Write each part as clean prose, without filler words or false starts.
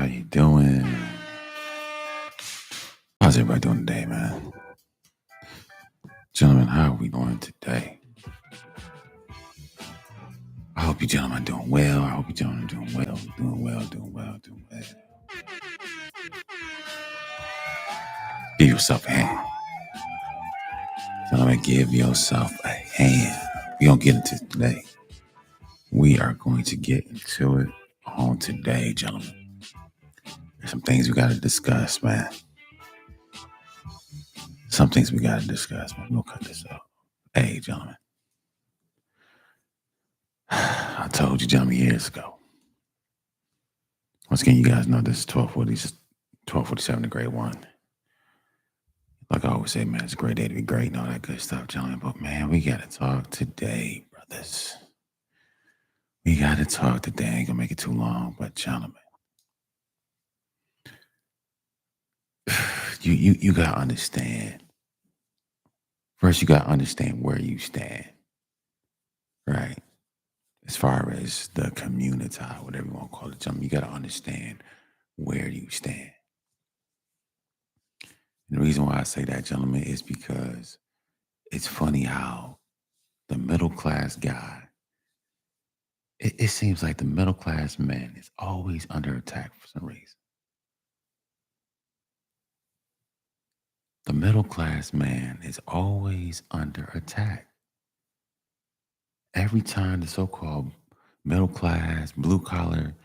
How you doing? How's everybody doing today, man? Gentlemen, how are we doing today? I hope you gentlemen are doing well. I hope you gentlemen are doing well, doing well. Give yourself a hand. Gentlemen, give yourself a hand. We don't get into it today. We are going to get into it on today, gentlemen. There's some things we got to discuss, man. Some things we got to discuss, man. We'll cut this out. Hey, gentlemen. I told you, gentlemen, years ago. Once again, you guys know this is 1247 to grade one. Like I always say, man, it's a great day to be great and all that good stuff, gentlemen. But man, we got to talk today, brothers. We got to talk today. I ain't gonna make it too long, but gentlemen, you gotta understand. First, you gotta understand where you stand, right? As far as the community, whatever you want to call it, gentlemen, you gotta understand where you stand. And the reason why I say that, gentlemen, is because it's funny how the middle class guy, it seems like the middle class man is always under attack for some reason. The middle class man is always under attack. Every time the so-called middle class, blue collar,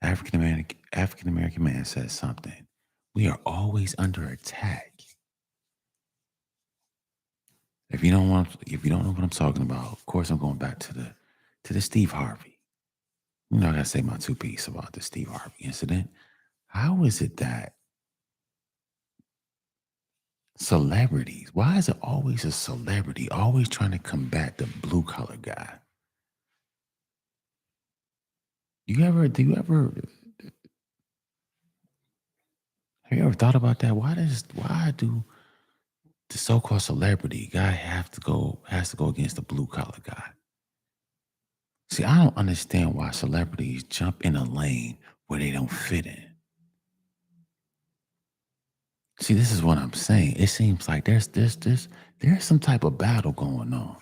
African American man says something, we are always under attack. If you don't know what I'm talking about, of course I'm going back to the Steve Harvey. I gotta say my two piece about the Steve Harvey incident. How is it that celebrities, why is it always a celebrity always trying to combat the blue collar guy? Do you ever have you ever thought about that? Why do the so-called celebrity guy has to go against the blue collar guy? See, I don't understand why celebrities jump in a lane where they don't fit in. See, this is what I'm saying. It seems like there's some type of battle going on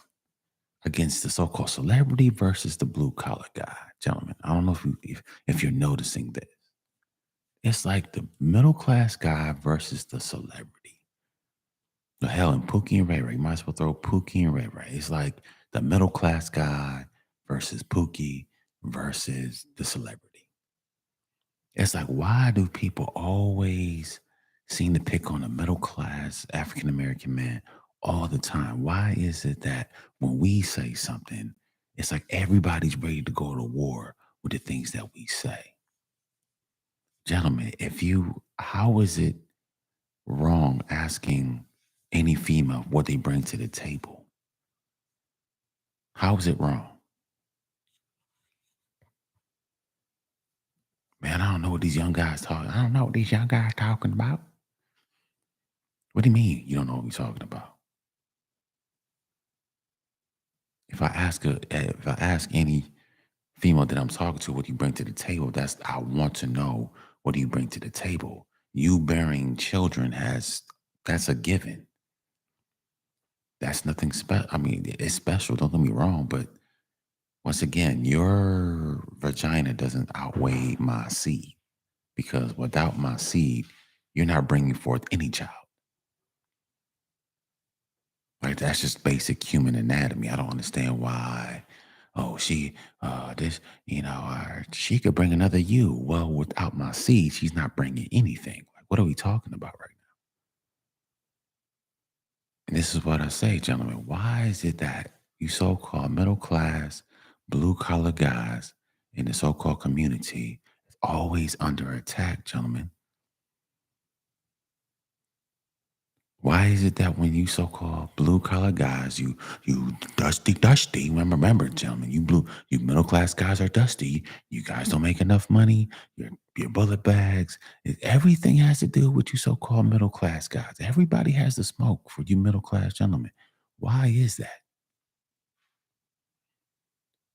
against the so-called celebrity versus the blue collar guy, gentlemen. I don't know if you're noticing this. It's like the middle class guy versus the celebrity. The hell, and Pookie and Ray Ray. You might as well throw Pookie and Ray Ray. It's like the middle class guy versus Pookie versus the celebrity. It's like, why do people always seem to pick on a middle class African American man all the time? Why is it that when we say something, it's like everybody's ready to go to war with the things that we say? Gentlemen, how is it wrong asking any female what they bring to the table? How is it wrong? Man, I don't know what these young guys talking. I don't know what these young guys talking about. What do you mean you don't know what we're talking about? If I ask any female that I'm talking to, what do you bring to the table? I want to know, what do you bring to the table? You bearing children that's a given. That's nothing special. I mean, it's special. Don't get me wrong, but once again, your vagina doesn't outweigh my seed, because without my seed, you're not bringing forth any child. Like, that's just basic human anatomy. I don't understand why. Oh, she she could bring another you. Well, without my seed, she's not bringing anything. Like, what are we talking about right now? And this is what I say, gentlemen. Why is it that you so-called middle class, blue collar guys in the so-called community is always under attack, gentlemen? Why is it that when you so-called blue collar guys, you dusty, remember, gentlemen, you middle class guys are dusty. You guys don't make enough money. Your bullet bags, everything has to do with you so-called middle class guys. Everybody has the smoke for you middle class gentlemen. Why is that?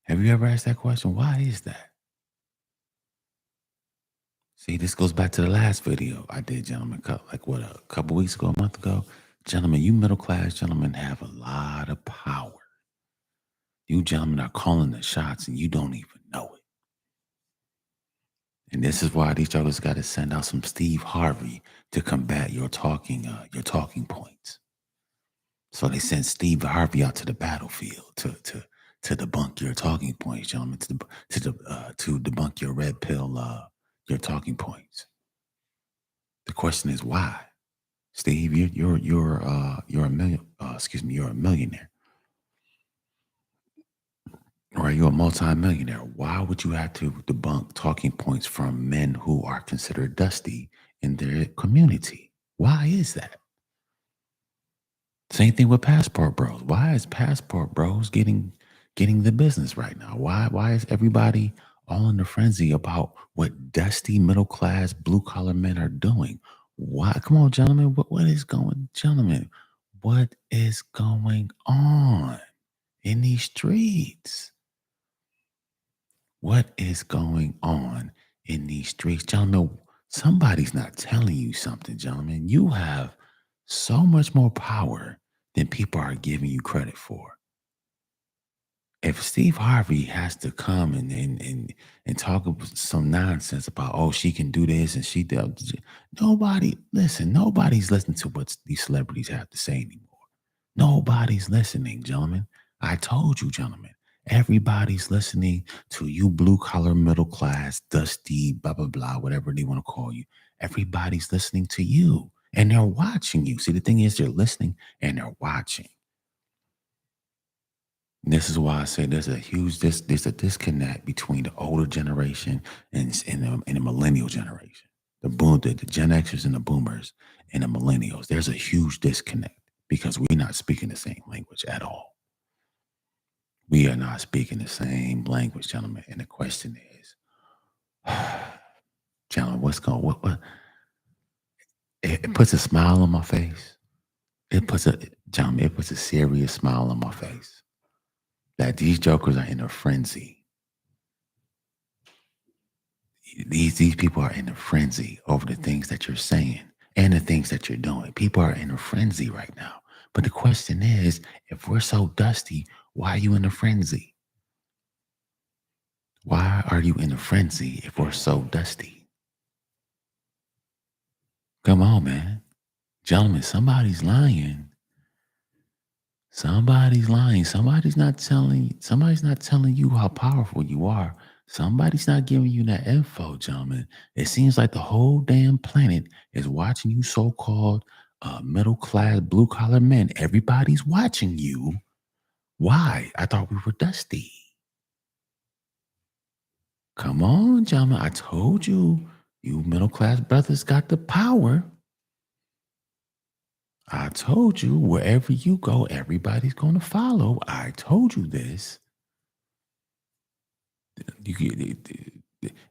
Have you ever asked that question? Why is that? See, this goes back to the last video I did, gentlemen. Like what, a couple weeks ago, a month ago, gentlemen. You middle class gentlemen have a lot of power. You gentlemen are calling the shots, and you don't even know it. And this is why these jokers got to send out some Steve Harvey to combat your talking points. So they sent Steve Harvey out to the battlefield to debunk your talking points, gentlemen. To debunk your red pill your talking points. The question is why, Steve? You're a you're a millionaire, or you're a multimillionaire. Why would you have to debunk talking points from men who are considered dusty in their community? Why is that? Same thing with Passport Bros. Why is Passport Bros getting the business right now? Why is everybody all in a frenzy about what dusty middle class blue collar men are doing? Why? Come on, gentlemen. Gentlemen? What is going on in these streets? What is going on in these streets, gentlemen? Somebody's not telling you something, gentlemen. You have so much more power than people are giving you credit for. If Steve Harvey has to come and talk some nonsense about, oh, she can do this and she does, nobody's listening to what these celebrities have to say anymore. Nobody's listening, gentlemen. I told you, gentlemen. Everybody's listening to you, blue collar, middle class, dusty, blah, blah, blah, whatever they want to call you. Everybody's listening to you and they're watching you. See, the thing is, they're listening and they're watching. And this is why I say there's there's a disconnect between the older generation and the millennial generation. The Gen Xers and the boomers and the millennials. There's a huge disconnect because we're not speaking the same language at all. We are not speaking the same language, gentlemen. And the question is, gentlemen, what it puts a smile on my face. It puts a serious smile on my face that these jokers are in a frenzy. These people are in a frenzy over the things that you're saying and the things that you're doing. People are in a frenzy right now. But the question is, if we're so dusty, why are you in a frenzy? Why are you in a frenzy if we're so dusty? Come on, man. Gentlemen, somebody's lying. Somebody's lying. Somebody's not telling you how powerful you are. Somebody's not giving you that info, gentlemen. It seems like the whole damn planet is watching you so-called middle class, blue collar men. Everybody's watching you. Why? I thought we were dusty. Come on, gentlemen. I told you, you middle class brothers got the power. I told you, wherever you go, everybody's going to follow. I told you this.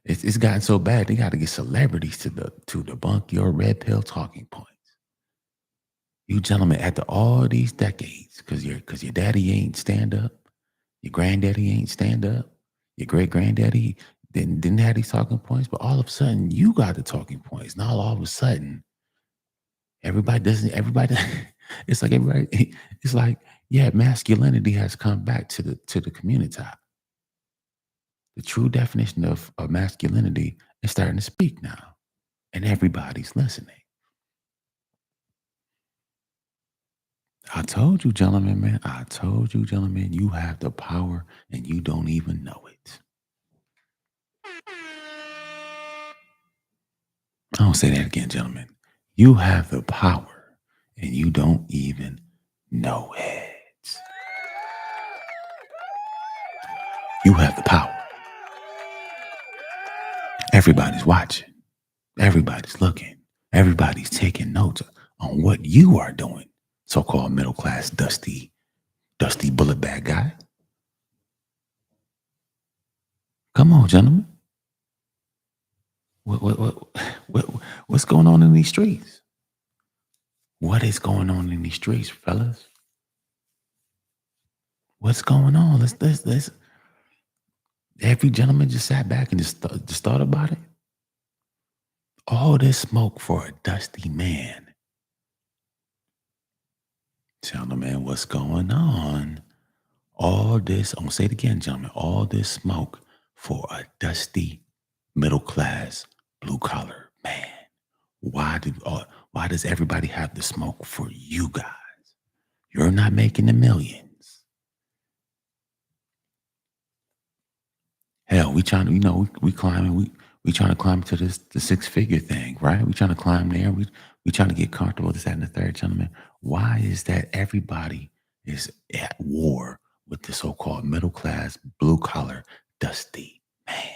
It's gotten so bad they got to get celebrities to debunk your red pill talking points. You gentlemen, after all these decades, because your daddy ain't stand up, your granddaddy ain't stand up, your great granddaddy didn't have these talking points, but all of a sudden you got the talking points. Now all of a sudden everybody doesn't. Everybody, it's like everybody. It's like, yeah, masculinity has come back to the community. The true definition of masculinity is starting to speak now, and everybody's listening. I told you, gentlemen, man. I told you, gentlemen, you have the power, and you don't even know it. I don't say that again, gentlemen. You have the power, and you don't even know it. You have the power. Everybody's watching. Everybody's looking. Everybody's taking notes on what you are doing. So-called middle class, dusty bullet bag guy. Come on, gentlemen. What's going on in these streets? What is going on in these streets, fellas? What's going on? Let's. Every gentleman just sat back and just thought about it. All this smoke for a dusty man. Gentlemen, what's going on? All this, I'm gonna say it again, gentlemen. All this smoke for a dusty, middle class, blue collar man. Why does everybody have the smoke for you guys? You're not making the millions. Hell, we trying to, we climbing, we trying to climb to this the six figure thing, right? We trying to climb there. We trying to get comfortable. This, that, and the third, gentlemen. Why is that everybody is at war with the so-called middle class, blue collar, dusty man?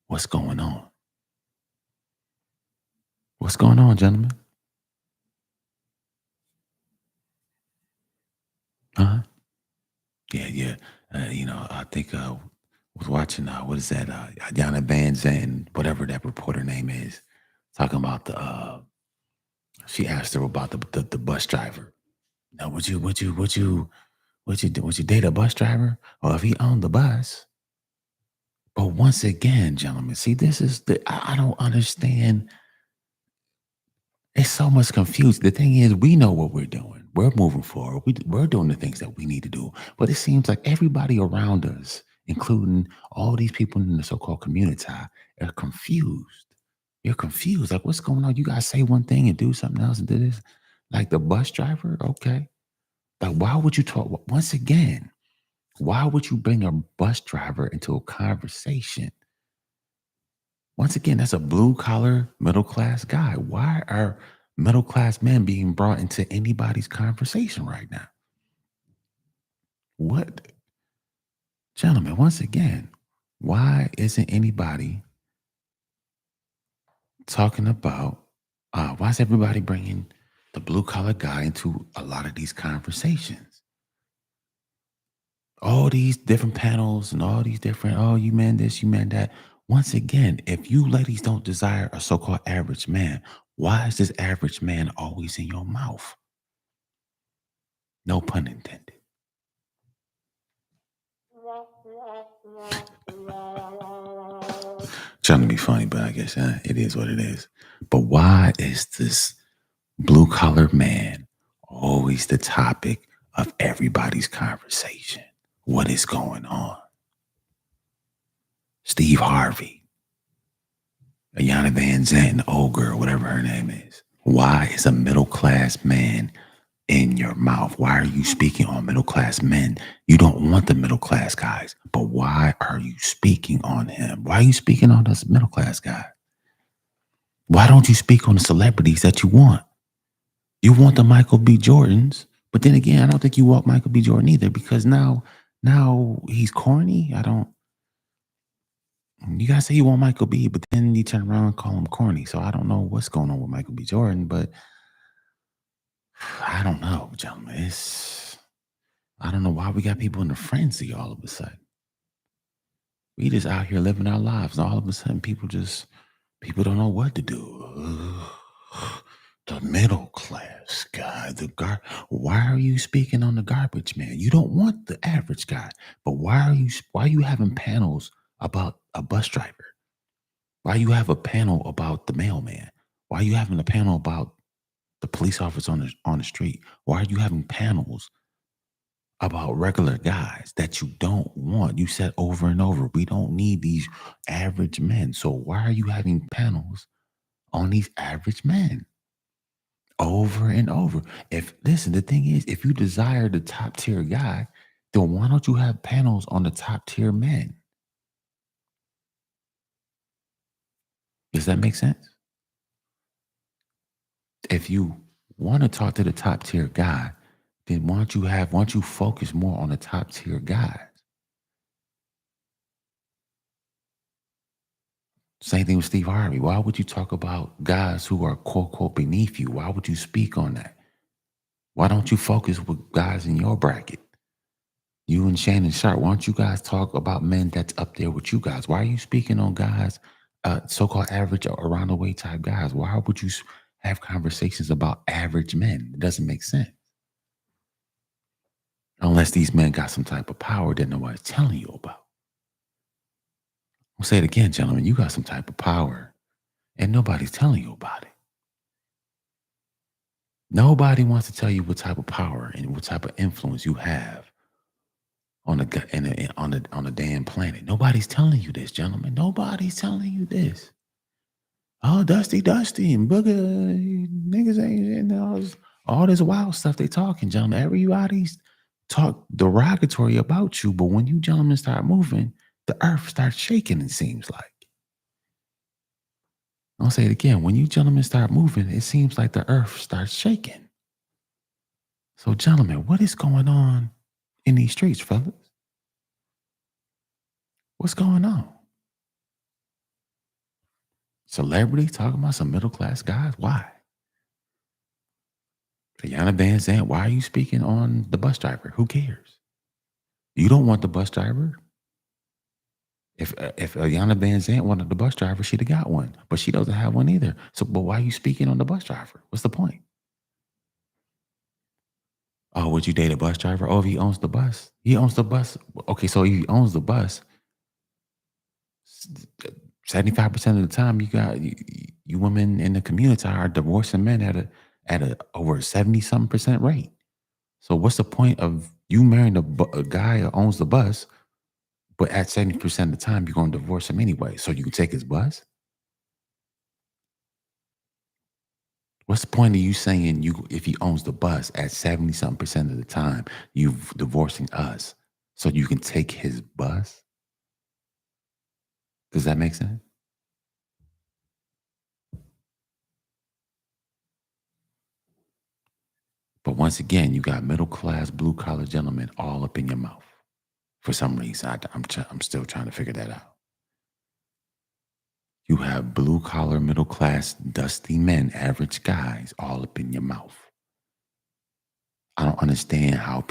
What's going on? What's going on, gentlemen? Huh? Yeah, yeah. I think was watching what is that? Yana Van Zandt, whatever that reporter name is, talking about the. She asked her about the bus driver. Now, would you date a bus driver, or if he owned the bus? But once again, gentlemen, see, this is I don't understand. It's so much confused. The thing is, we know what we're doing. We're moving forward. We're doing the things that we need to do. But it seems like everybody around us, including all these people in the so-called community, are confused. You're confused. Like, what's going on? You guys say one thing and do something else and do this. Like the bus driver, okay. Like, why would you talk? Once again, why would you bring a bus driver into a conversation? Once again, that's a blue collar, middle class guy. Why are middle class men being brought into anybody's conversation right now? What, gentlemen, once again, why isn't anybody talking about, why is everybody bringing the blue collar guy into a lot of these conversations? All these different panels and all these different, oh, you meant this, you meant that. Once again, if you ladies don't desire a so called average man, why is this average man always in your mouth? No pun intended. Trying to be funny, but I guess it is what it is. But why is this blue collar man always the topic of everybody's conversation? What is going on? Steve Harvey, Ayanna Van Zandt, the old girl, whatever her name is. Why is a middle class man in your mouth? Why are you speaking on middle class men? You don't want the middle class guys, but why are you speaking on him? Why are you speaking on this middle class guy? Why don't you speak on the celebrities that you want? You want the Michael B. Jordans, but then again, I don't think you want Michael B. Jordan either because now he's corny. I don't. You guys say you want Michael B, but then you turn around and call him corny. So I don't know what's going on with Michael B. Jordan, but I don't know, gentlemen. I don't know why we got people in a frenzy all of a sudden. We just out here living our lives, and all of a sudden people don't know what to do. The middle class guy, why are you speaking on the garbage man? You don't want the average guy, but why are you having panels about a bus driver? Why you have a panel about the mailman? Why are you having a panel about the police officer on the street? Why are you having panels about regular guys that you don't want? You said over and over, we don't need these average men. So why are you having panels on these average men over and over? If listen, the thing is, if you desire the top tier guy, then why don't you have panels on the top tier men? Does that make sense? If you want to talk to the top tier guy, then why don't you focus more on the top tier guys? Same thing with Steve Harvey. Why would you talk about guys who are quote unquote beneath you? Why would you speak on that? Why don't you focus with guys in your bracket? You and Shannon Sharp, why don't you guys talk about men that's up there with you guys? Why are you speaking on guys, so-called average or around the way type guys? Why would you have conversations about average men? It doesn't make sense. Unless these men got some type of power that nobody's telling you about. I'll say it again, gentlemen. You got some type of power. and nobody's telling you about it. Nobody wants to tell you what type of power and what type of influence you have on the on the damn planet. Nobody's telling you this, gentlemen. Nobody's telling you this. Oh, Dusty, and Booger, niggas ain't all this wild stuff they talking, gentlemen. Everybody's talk derogatory about you, but when you gentlemen start moving, the earth starts shaking, it seems like. I'll say it again. When you gentlemen start moving, it seems like the earth starts shaking. So, gentlemen, what is going on in these streets, fellas? What's going on? Celebrity talking about some middle class guys? Why? Rihanna Van Zant, why are you speaking on the bus driver? Who cares? You don't want the bus driver. If Rihanna Van Zant wanted the bus driver, she'd have got one, but she doesn't have one either. So, but why are you speaking on the bus driver? What's the point? Oh, would you date a bus driver? Oh, if he owns the bus, he owns the bus. Okay, so if he owns the bus, 75% of the time, you women in the community are divorcing men at a over 70 something percent rate. So what's the point of you marrying a guy who owns the bus, but at 70% of the time you're going to divorce him anyway, so you can take his bus? What's the point of you saying if he owns the bus at 70 something percent of the time, you divorcing us so you can take his bus? Does that make sense? But once again, you got middle class, blue collar gentlemen all up in your mouth. For some reason, I'm still trying to figure that out. You have blue collar, middle class, dusty men, average guys all up in your mouth. I don't understand how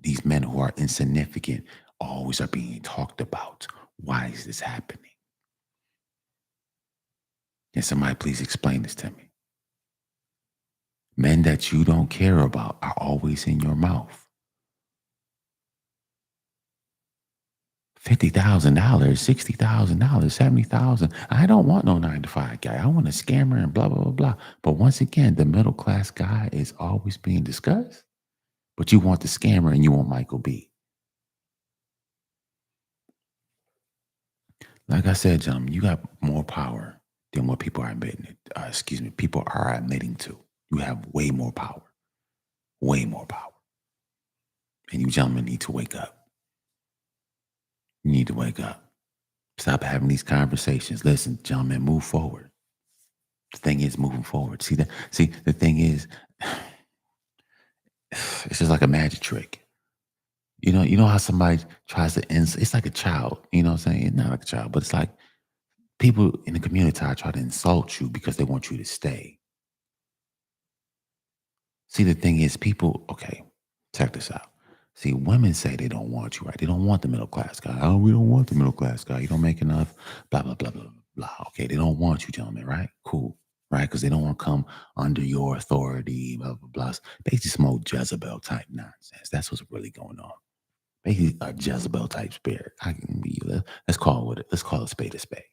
these men who are insignificant always are being talked about. Why is this happening? Can somebody please explain this to me? Men that you don't care about are always in your mouth. $50,000, $60,000, 70,000. I don't want no 9 to 5 guy. I want a scammer and blah blah blah blah. But once again, the middle class guy is always being discussed. But you want the scammer and you want Michael B. Like I said, gentlemen, you got more power than what people are admitting. People are admitting to. You have way more power, and you gentlemen need to wake up. You need to wake up. Stop having these conversations. Listen, gentlemen, move forward. The thing is moving forward. See, the thing is, it's just like a magic trick. You know how somebody tries to it's like a child, you know what I'm saying? It's not like a child, but it's like people in the community try to insult you because they want you to stay. See, the thing is, okay, check this out. See, women say they don't want you, right? They don't want the middle class guy. Oh, we don't want the middle class guy. You don't make enough, blah, blah, blah, blah, blah. Okay, they don't want you, gentlemen, right? Cool, right? Because they don't want to come under your authority, blah, blah, blah. Basically, some old Jezebel type nonsense. That's what's really going on. Basically, a Jezebel type spirit. Let's call it let's call it spade a spade.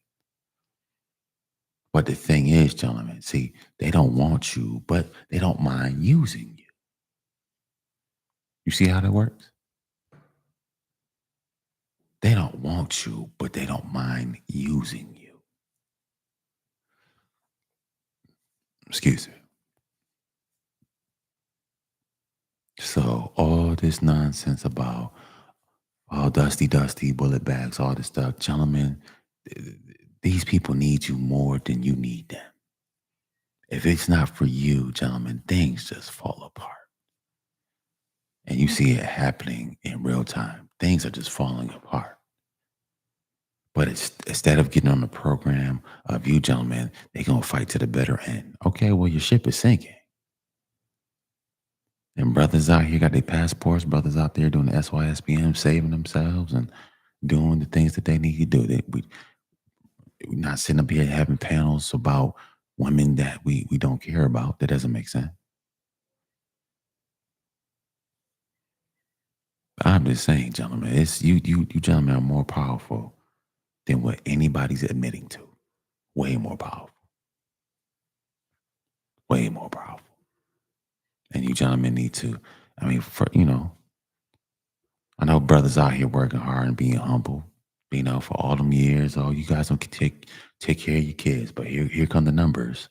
But the thing is, gentlemen, see, they don't want you, but they don't mind using you. You see how that works? They don't want you, but they don't mind using you. Excuse me. So all this nonsense about all dusty bullet bags, all this stuff, gentlemen, these people need you more than you need them. If it's not for you, gentlemen, things just fall apart. And you see it happening in real time. Things are just falling apart. But instead of getting on the program of you gentlemen, they're going to fight to the better end. Okay, well, your ship is sinking. And brothers out here got their passports, brothers out there doing the SYSBM, saving themselves and doing the things that they need to do. We're not sitting up here having panels about women that we don't care about. That doesn't make sense. I'm just saying, gentlemen, it's you gentlemen are more powerful than what anybody's admitting to. Way more powerful. Way more powerful. And you gentlemen need to, I mean, I know brothers out here working hard and being humble, for all them years. Oh, you guys don't take care of your kids, but here come the numbers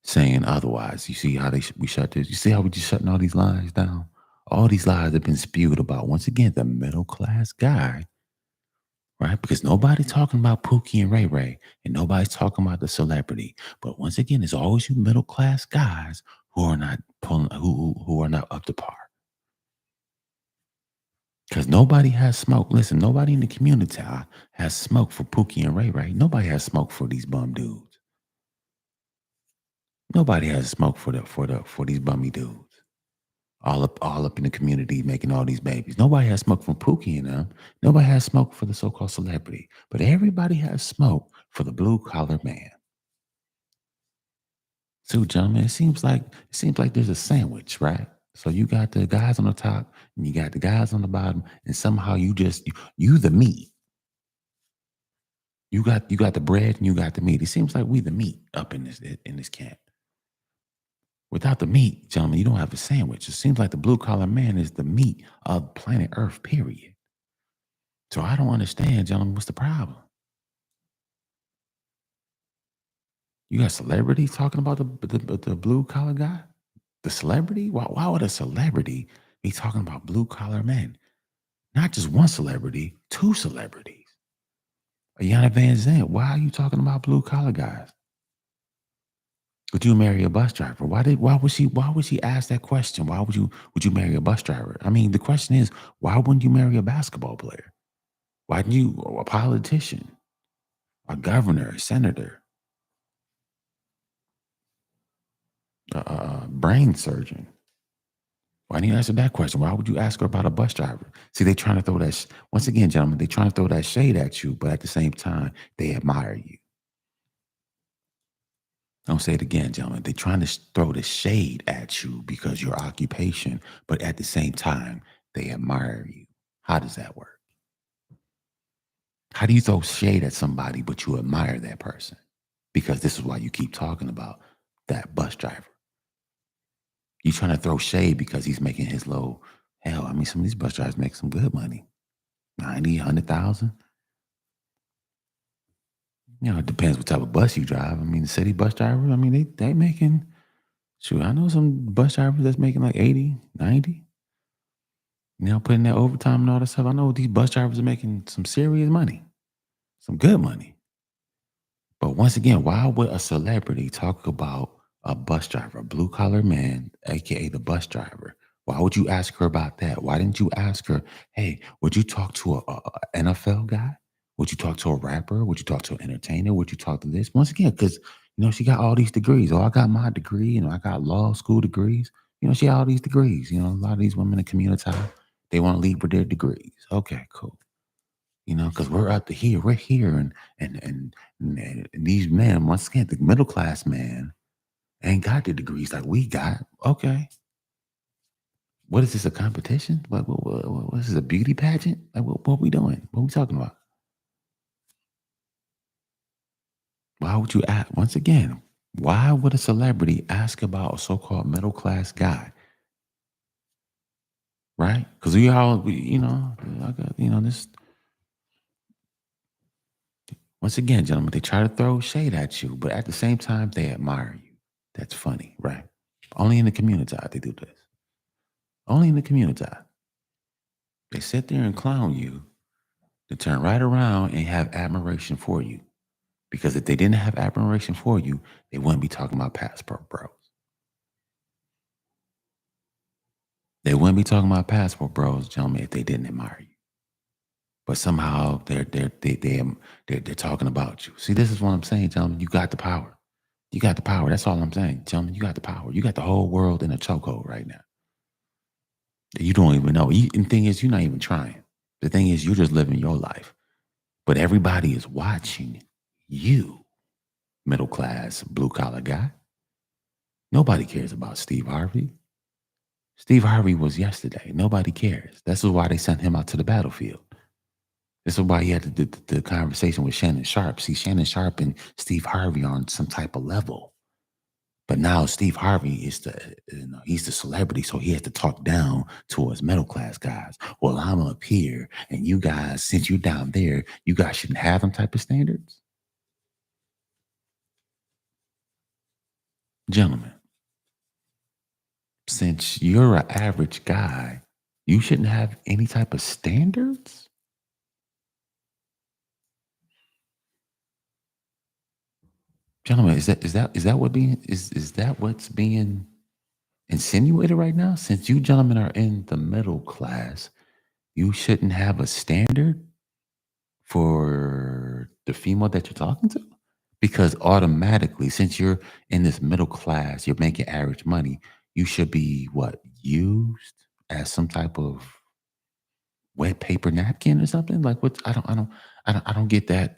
saying otherwise. You see how we shut this? You see how we just shutting all these lies down? All these lies have been spewed about once again the middle class guy, right? Because nobody's talking about Pookie and Ray Ray, and nobody's talking about the celebrity. But once again, it's always you middle class guys who are not pulling, who are not up to par. Because nobody has smoke. Listen, nobody in the community has smoke for Pookie and Ray Ray. Nobody has smoke for these bum dudes. Nobody has smoke for these bummy dudes. All up in the community making all these babies. Nobody has smoke from Pookie and them. Nobody has smoke for the so-called celebrity. But everybody has smoke for the blue collar man. So, gentlemen, it seems like there's a sandwich, right? So you got the guys on the top and you got the guys on the bottom, and somehow you the meat. You got the bread and you got the meat. It seems like we the meat up in this camp. Without the meat, gentlemen, you don't have a sandwich. It seems like the blue collar man is the meat of planet Earth, period. So I don't understand, gentlemen, what's the problem? You got celebrities talking about the blue collar guy? The celebrity? Why would a celebrity be talking about blue collar men? Not just one celebrity, two celebrities. Ayanna Van Zant, why are you talking about blue collar guys? Would you marry a bus driver? Why would she ask that question? Would you marry a bus driver? I mean, the question is, why wouldn't you marry a basketball player? Why didn't you a politician, a governor, a senator, a brain surgeon? Why didn't you answer that question? Why would you ask her about a bus driver? See, they trying to throw that once again, gentlemen, they trying to throw that shade at you, but at the same time, they admire you. I'll say it again, gentlemen. They're trying to throw the shade at you because your occupation, but at the same time, they admire you. How does that work? How do you throw shade at somebody, but you admire that person? Because this is why you keep talking about that bus driver. You trying to throw shade because he's making his low. Hell, I mean, some of these bus drivers make some good money. 90, 100,000. It depends what type of bus you drive. I mean, the city bus drivers, I mean, they making, shoot, I know some bus drivers that's making like 80, 90. Putting that overtime and all that stuff. I know these bus drivers are making some serious money, some good money. But once again, why would a celebrity talk about a bus driver, a blue collar man, aka the bus driver? Why would you ask her about that? Why didn't you ask her, hey, would you talk to a NFL guy? Would you talk to a rapper? Would you talk to an entertainer? Would you talk to this? Once again, because she got all these degrees. Oh, I got my degree, I got law school degrees. She got all these degrees. A lot of these women in the community, they want to leave with their degrees. Okay, cool. Because we're up to here, we're here, and these men, once again, the middle class man ain't got the degrees like we got. Okay, what is this, a competition? What is this, a beauty pageant? Like, what we doing? What we talking about? Why would you ask? Once again, why would a celebrity ask about a so-called middle class guy? Right? Because I got, this. Once again, gentlemen, they try to throw shade at you, but at the same time, they admire you. That's funny, right? Only in the community they do this. Only in the community. They sit there and clown you to turn right around and have admiration for you. Because if they didn't have admiration for you, they wouldn't be talking about passport bros. They wouldn't be talking about passport bros, gentlemen, if they didn't admire you. But somehow they're talking about you. See, this is what I'm saying, gentlemen. You got the power. You got the power. That's all I'm saying, gentlemen. You got the power. You got the whole world in a chokehold right now. You don't even know. And the thing is, you're not even trying. The thing is, you're just living your life. But everybody is watching you, middle class, blue collar guy. Nobody cares about Steve Harvey. Steve Harvey was yesterday. Nobody cares. That's why they sent him out to the battlefield. This is why he had the conversation with Shannon Sharp. See, Shannon Sharp and Steve Harvey are on some type of level. But now Steve Harvey is he's the celebrity, so he has to talk down towards middle class guys. Well, I'm up here, and you guys, since you're down there, you guys shouldn't have them type of standards, gentlemen. Since you're an average guy, you shouldn't have any type of standards, gentlemen. Is that what being is that what's being insinuated right now? Since you gentlemen are in the middle class, you shouldn't have a standard for the female that you're talking to? Because automatically, since you're in this middle class, you're making average money, you should be what? Used as some type of wet paper napkin or something? Like what I don't get that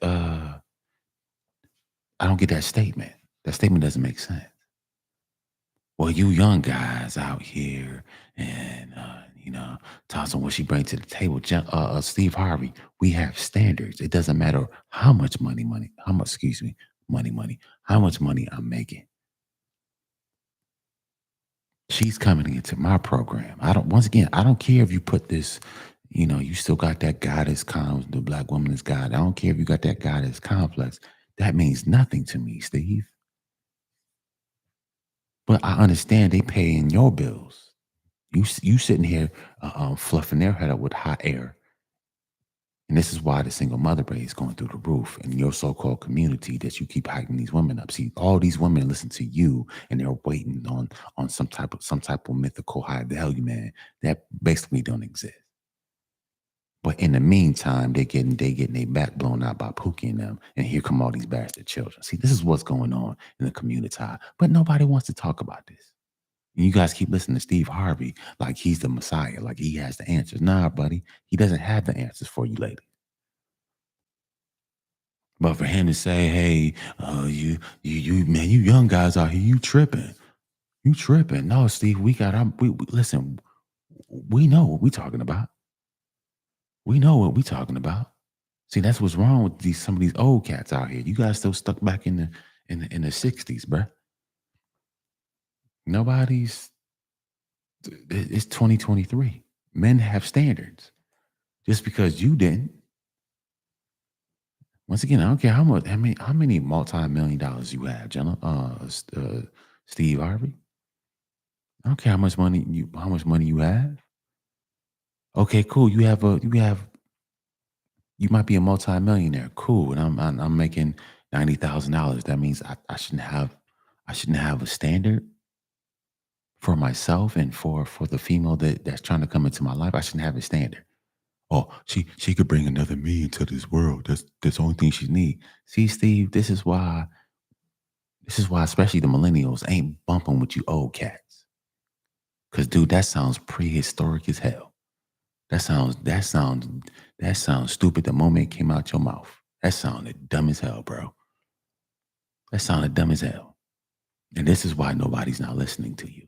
I don't get that statement. That statement doesn't make sense. Well, you young guys out here and tossing what she brings to the table. Steve Harvey, we have standards. It doesn't matter how much how much, excuse me, money, how much money I'm making. She's coming into my program. Once again, I don't care if you put this, you still got that goddess the black woman is God. I don't care if you got that goddess complex. That means nothing to me, Steve. But I understand they paying your bills. You sitting here fluffing their head up with hot air. And this is why the single mother rate is going through the roof in your so-called community that you keep hyping these women up. See, all these women listen to you and they're waiting on some type of mythical high value man that basically don't exist. But in the meantime, they getting their back blown out by Pookie and them. And here come all these bastard children. See, this is what's going on in the community. But nobody wants to talk about this. And you guys keep listening to Steve Harvey like he's the messiah, like he has the answers. Nah, buddy, he doesn't have the answers for you ladies. But for him to say, "Hey, man, you young guys out here, you tripping." No, Steve, we listen. We know what we talking about. We know what we talking about. See, that's what's wrong with some of these old cats out here. You guys still stuck back in the '60s, bruh. Nobody's. It's 2023. Men have standards. Just because you didn't. Once again, I don't care how many multi-million dollars you have, Jenna, Steve Harvey. I don't care how much money you have. Okay, cool. You might be a multi-millionaire. Cool. And I'm making $90,000. That means I shouldn't have a standard for myself and for the female that's trying to come into my life. I shouldn't have a standard. Oh, she could bring another me into this world. That's the only thing she need. See, Steve, this is why especially the millennials ain't bumping with you old cats. Cause dude, that sounds prehistoric as hell. That sounds stupid the moment it came out your mouth. That sounded dumb as hell, bro. That sounded dumb as hell. And this is why nobody's not listening to you.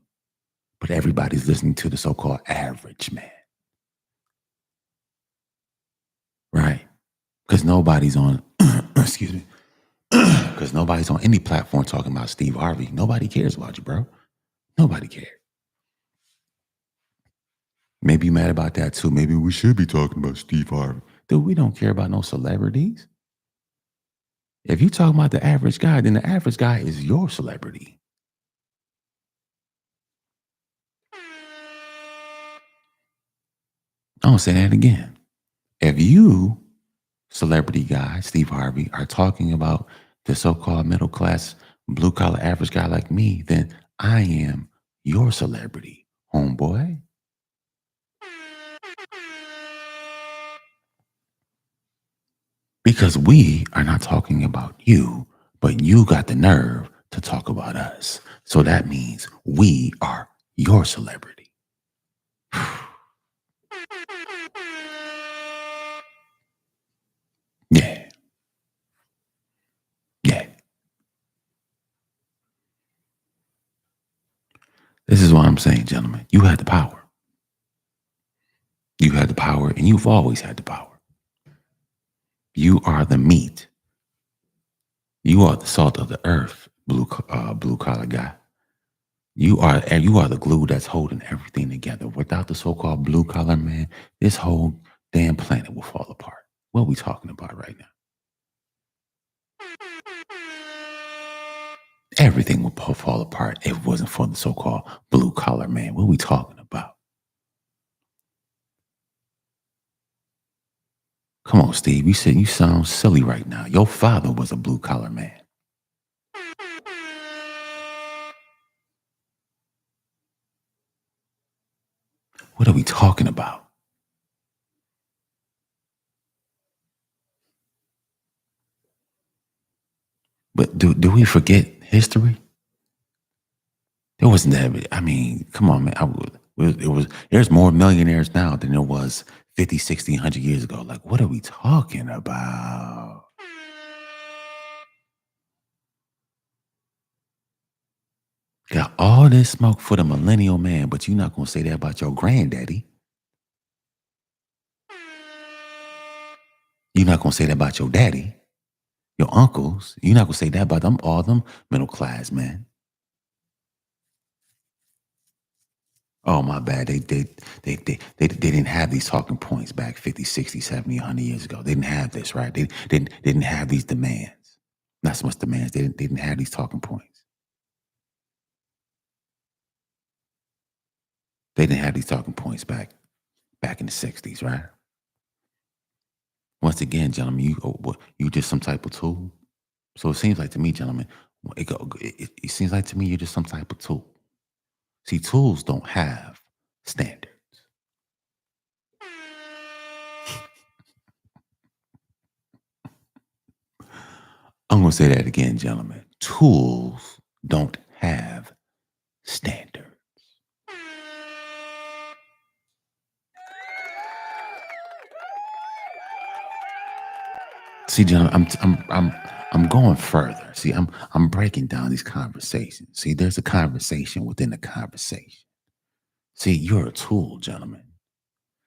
But everybody's listening to the so-called average man. Right? Because nobody's on excuse me. Because nobody's on any platform talking about Steve Harvey. Nobody cares about you, bro. Nobody cares. Maybe you mad about that too. Maybe we should be talking about Steve Harvey. Dude, we don't care about no celebrities. If you talking about the average guy, then the average guy is your celebrity. I'm gonna say that again. If you, celebrity guy, Steve Harvey, are talking about the so-called middle class, blue collar average guy like me, then I am your celebrity, homeboy. Because we are not talking about you, but you got the nerve to talk about us. So that means we are your celebrity. Yeah, yeah. This is what I'm saying, gentlemen. You had the power. You had the power, and you've always had the power. You are the meat. You are the salt of the earth, blue collar guy. You are the glue that's holding everything together. Without the so-called blue collar man, this whole damn planet will fall apart. What are we talking about right now? Everything would fall apart if it wasn't for the so-called blue collar man. What are we talking about? Come on, Steve. You said you sound silly right now. Your father was a blue collar man. What are we talking about? But do we forget history? There wasn't that. I mean, come on, man. There's more millionaires now than there was 50, 60, 100 years ago. Like, what are we talking about? Got all this smoke for the millennial man, but you're not gonna say that about your granddaddy. You're not gonna say that about your daddy, your uncles. You're not gonna say that about them, all them middle class men. Oh, my bad. They didn't have these talking points back 50, 60, 70, 100 years ago. They didn't have this, right? They didn't have these demands. Not so much demands. They didn't have these talking points. They didn't have these talking points back in the 60s, right? Once again, gentlemen, you just some type of tool. So it seems like to me, gentlemen, it seems like to me you're just some type of tool. See, tools don't have standards. I'm gonna say that again, gentlemen. Tools don't have standards. See, gentlemen, I'm going further. See, I'm breaking down these conversations. See, there's a conversation within a conversation. See, you're a tool, gentlemen.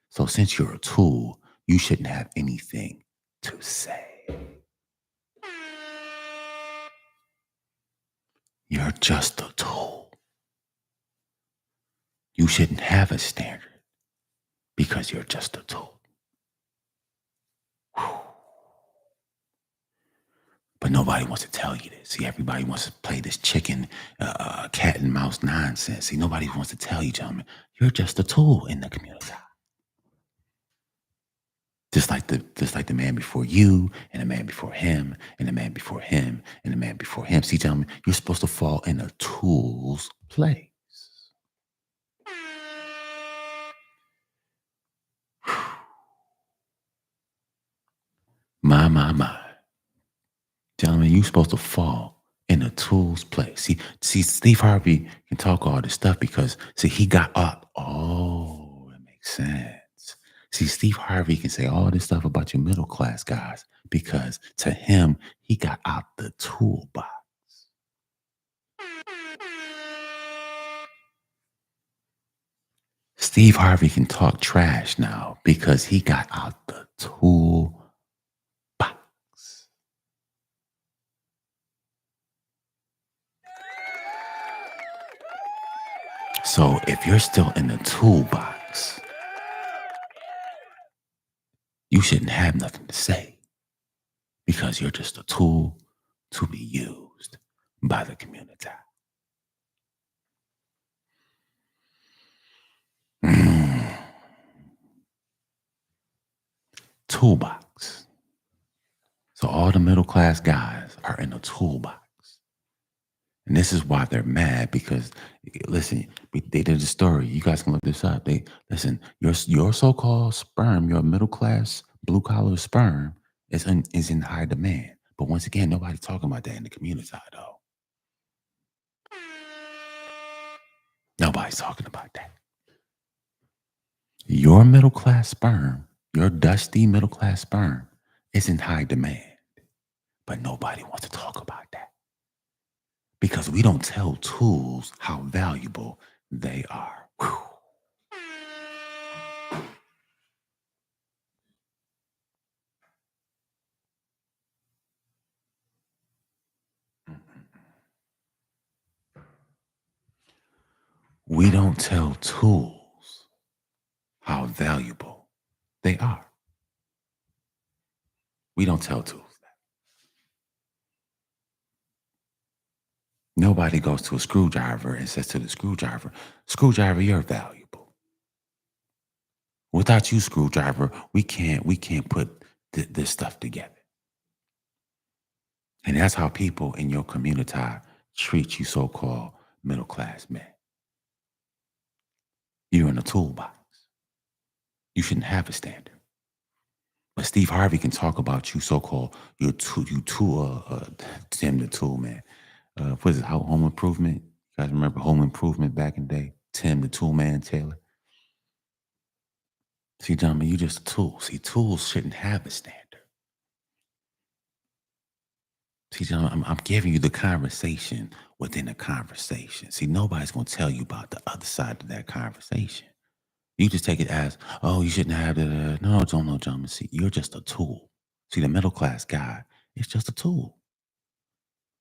So since you're a tool, you shouldn't have anything to say. You're just a tool. You shouldn't have a standard because you're just a tool. But nobody wants to tell you this. See, everybody wants to play this chicken, cat and mouse nonsense. See, nobody wants to tell you, gentlemen, you're just a tool in the community. Just like the man before you, and the man before him, and the man before him, and the man before him. See, gentlemen, you're supposed to fall in a tool's place. My. Gentlemen, you're supposed to fall in a tool's place. See, Steve Harvey can talk all this stuff because see, he got up. Oh, it makes sense. See, Steve Harvey can say all this stuff about your middle class guys because to him, he got out the toolbox. Steve Harvey can talk trash now because he got out the toolbox. So if you're still in the toolbox, you shouldn't have nothing to say because you're just a tool to be used by the community. Mm. Toolbox. So all the middle class guys are in a toolbox. And this is why they're mad because, listen, they did a story. You guys can look this up. They listen. Your so-called sperm, your middle class blue collar sperm, is in high demand. But once again, nobody's talking about that in the community side, though. Nobody's talking about that. Your middle class sperm, your dusty middle class sperm, is in high demand. But nobody wants to talk about that because we don't tell tools how valuable they are. Whew. we don't tell tools how valuable they are. We don't tell tools that. Nobody goes to a screwdriver and says to the screwdriver, you're valuable. Without you, screwdriver, we can't put this stuff together. And that's how people in your community treat you, so-called middle class men. You're in a toolbox. You shouldn't have a standard. But Steve Harvey can talk about you, so-called you tool, Tim the Tool Man. What is it? Home Improvement? You guys remember Home Improvement back in the day? Tim the Tool Man Taylor. See, gentlemen, you just a tool. See, tools shouldn't have a standard. See, gentlemen, I'm giving you the conversation within a conversation. See, nobody's going to tell you about the other side of that conversation. You just take it as, oh, you shouldn't have the. No, gentlemen. See, you're just a tool. See, the middle class guy is just a tool.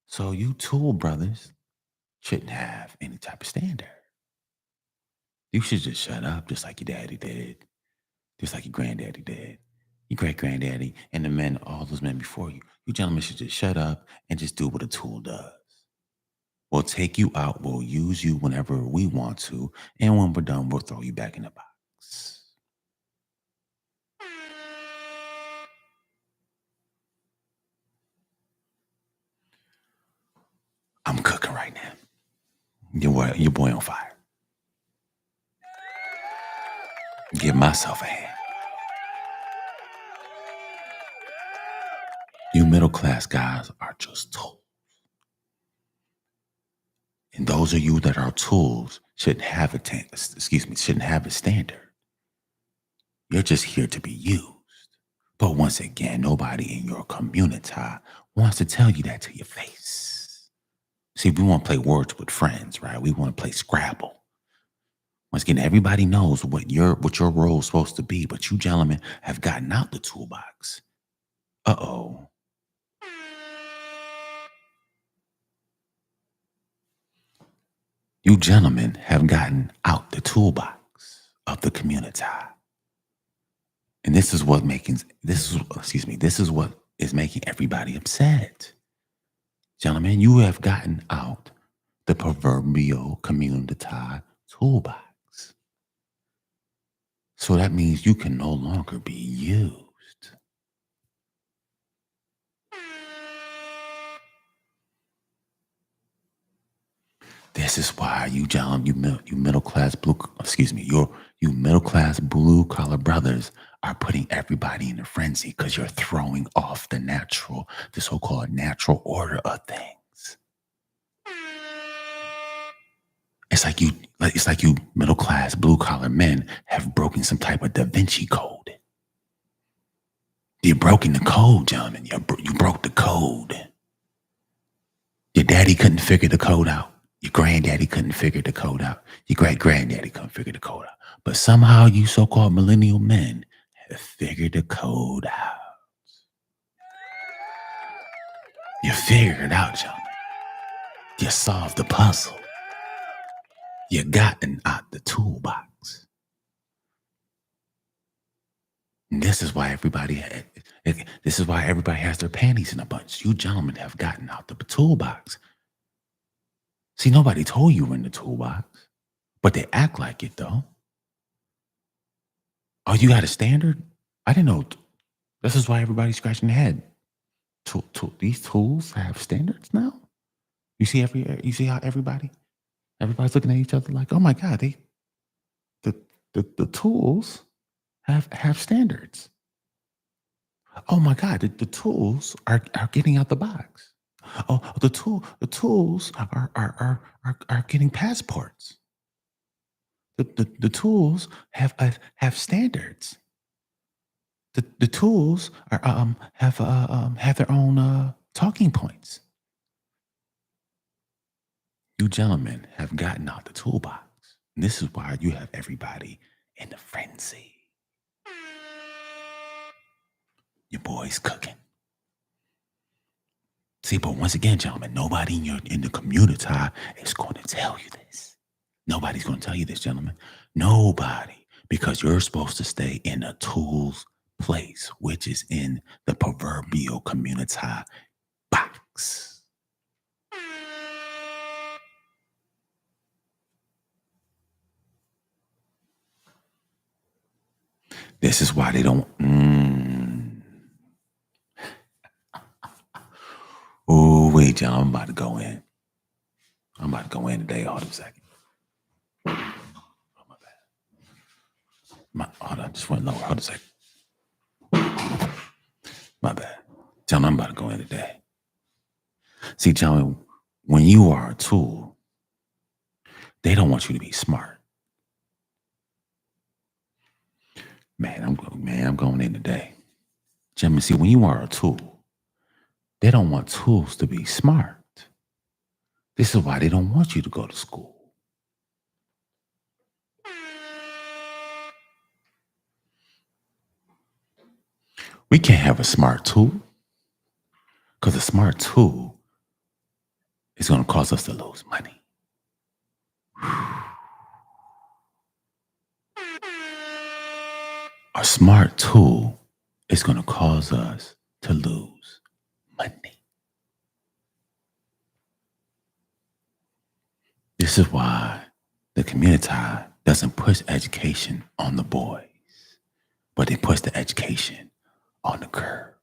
So you tool brothers shouldn't have any type of standard. You should just shut up, just like your daddy did, just like your granddaddy did, your great granddaddy, and the men, all those men before you. You gentlemen should just shut up and just do what a tool does. We'll take you out, we'll use you whenever we want to, and when we're done, we'll throw you back in the box. I'm cooking right now. Your boy on fire. Give myself a hand. You middle class guys are just tools. And those of you that are tools shouldn't have shouldn't have a standard. You're just here to be used. But once again, nobody in your community wants to tell you that to your face. See, we want to play words with friends, right? We want to play Scrabble. Once again, everybody knows what your role is supposed to be, but you gentlemen have gotten out the toolbox. Uh-oh. You gentlemen have gotten out the toolbox of the community. And this is what is making everybody upset. Gentlemen, you have gotten out the proverbial community toolbox. So that means you can no longer be used. This is why you middle class you middle class blue collar brothers are putting everybody in a frenzy because you're throwing off the so-called natural order of things. It's like you middle class blue collar men have broken some type of Da Vinci code. You've broken the code, gentlemen. You broke the code. Your daddy couldn't figure the code out. Your granddaddy couldn't figure the code out. Your great granddaddy couldn't figure the code out. But somehow you so-called millennial men have figured the code out. You figured it out, gentlemen. You solved the puzzle. You gotten out the toolbox. And this is why everybody has their panties in a bunch. You gentlemen have gotten out the toolbox. See, nobody told you were in the toolbox, but they act like it though. Oh, you got a standard? I didn't know. This is why everybody's scratching their head. These tools have standards now. You see how everybody's looking at each other like, oh my God, the tools have standards. Oh my God, the tools are getting out the box. Oh, the tools are getting passports. The tools have standards. The tools have their own talking points. You gentlemen have gotten out the toolbox. And this is why you have everybody in a frenzy. Your boy's cooking. See, but once again, gentlemen, nobody in the community is going to tell you this. Nobody's going to tell you this, gentlemen. Nobody. Because you're supposed to stay in a tool's place, which is in the proverbial community box. This is why they don't. Oh, wait, y'all. I'm about to go in. I'm about to go in today. Hold on a second. Oh, my bad. Hold on. Just went lower. Hold on a second. My bad. Tell me I'm about to go in today. See, tell me, when you are a tool, they don't want you to be smart. I'm going in today. Gentlemen, see, when you are a tool, they don't want tools to be smart. This is why they don't want you to go to school. We can't have a smart tool, because a smart tool is going to cause us to lose money. A smart tool is going to cause us to lose money. This is why the community doesn't push education on the boys, but they push the education on the girl.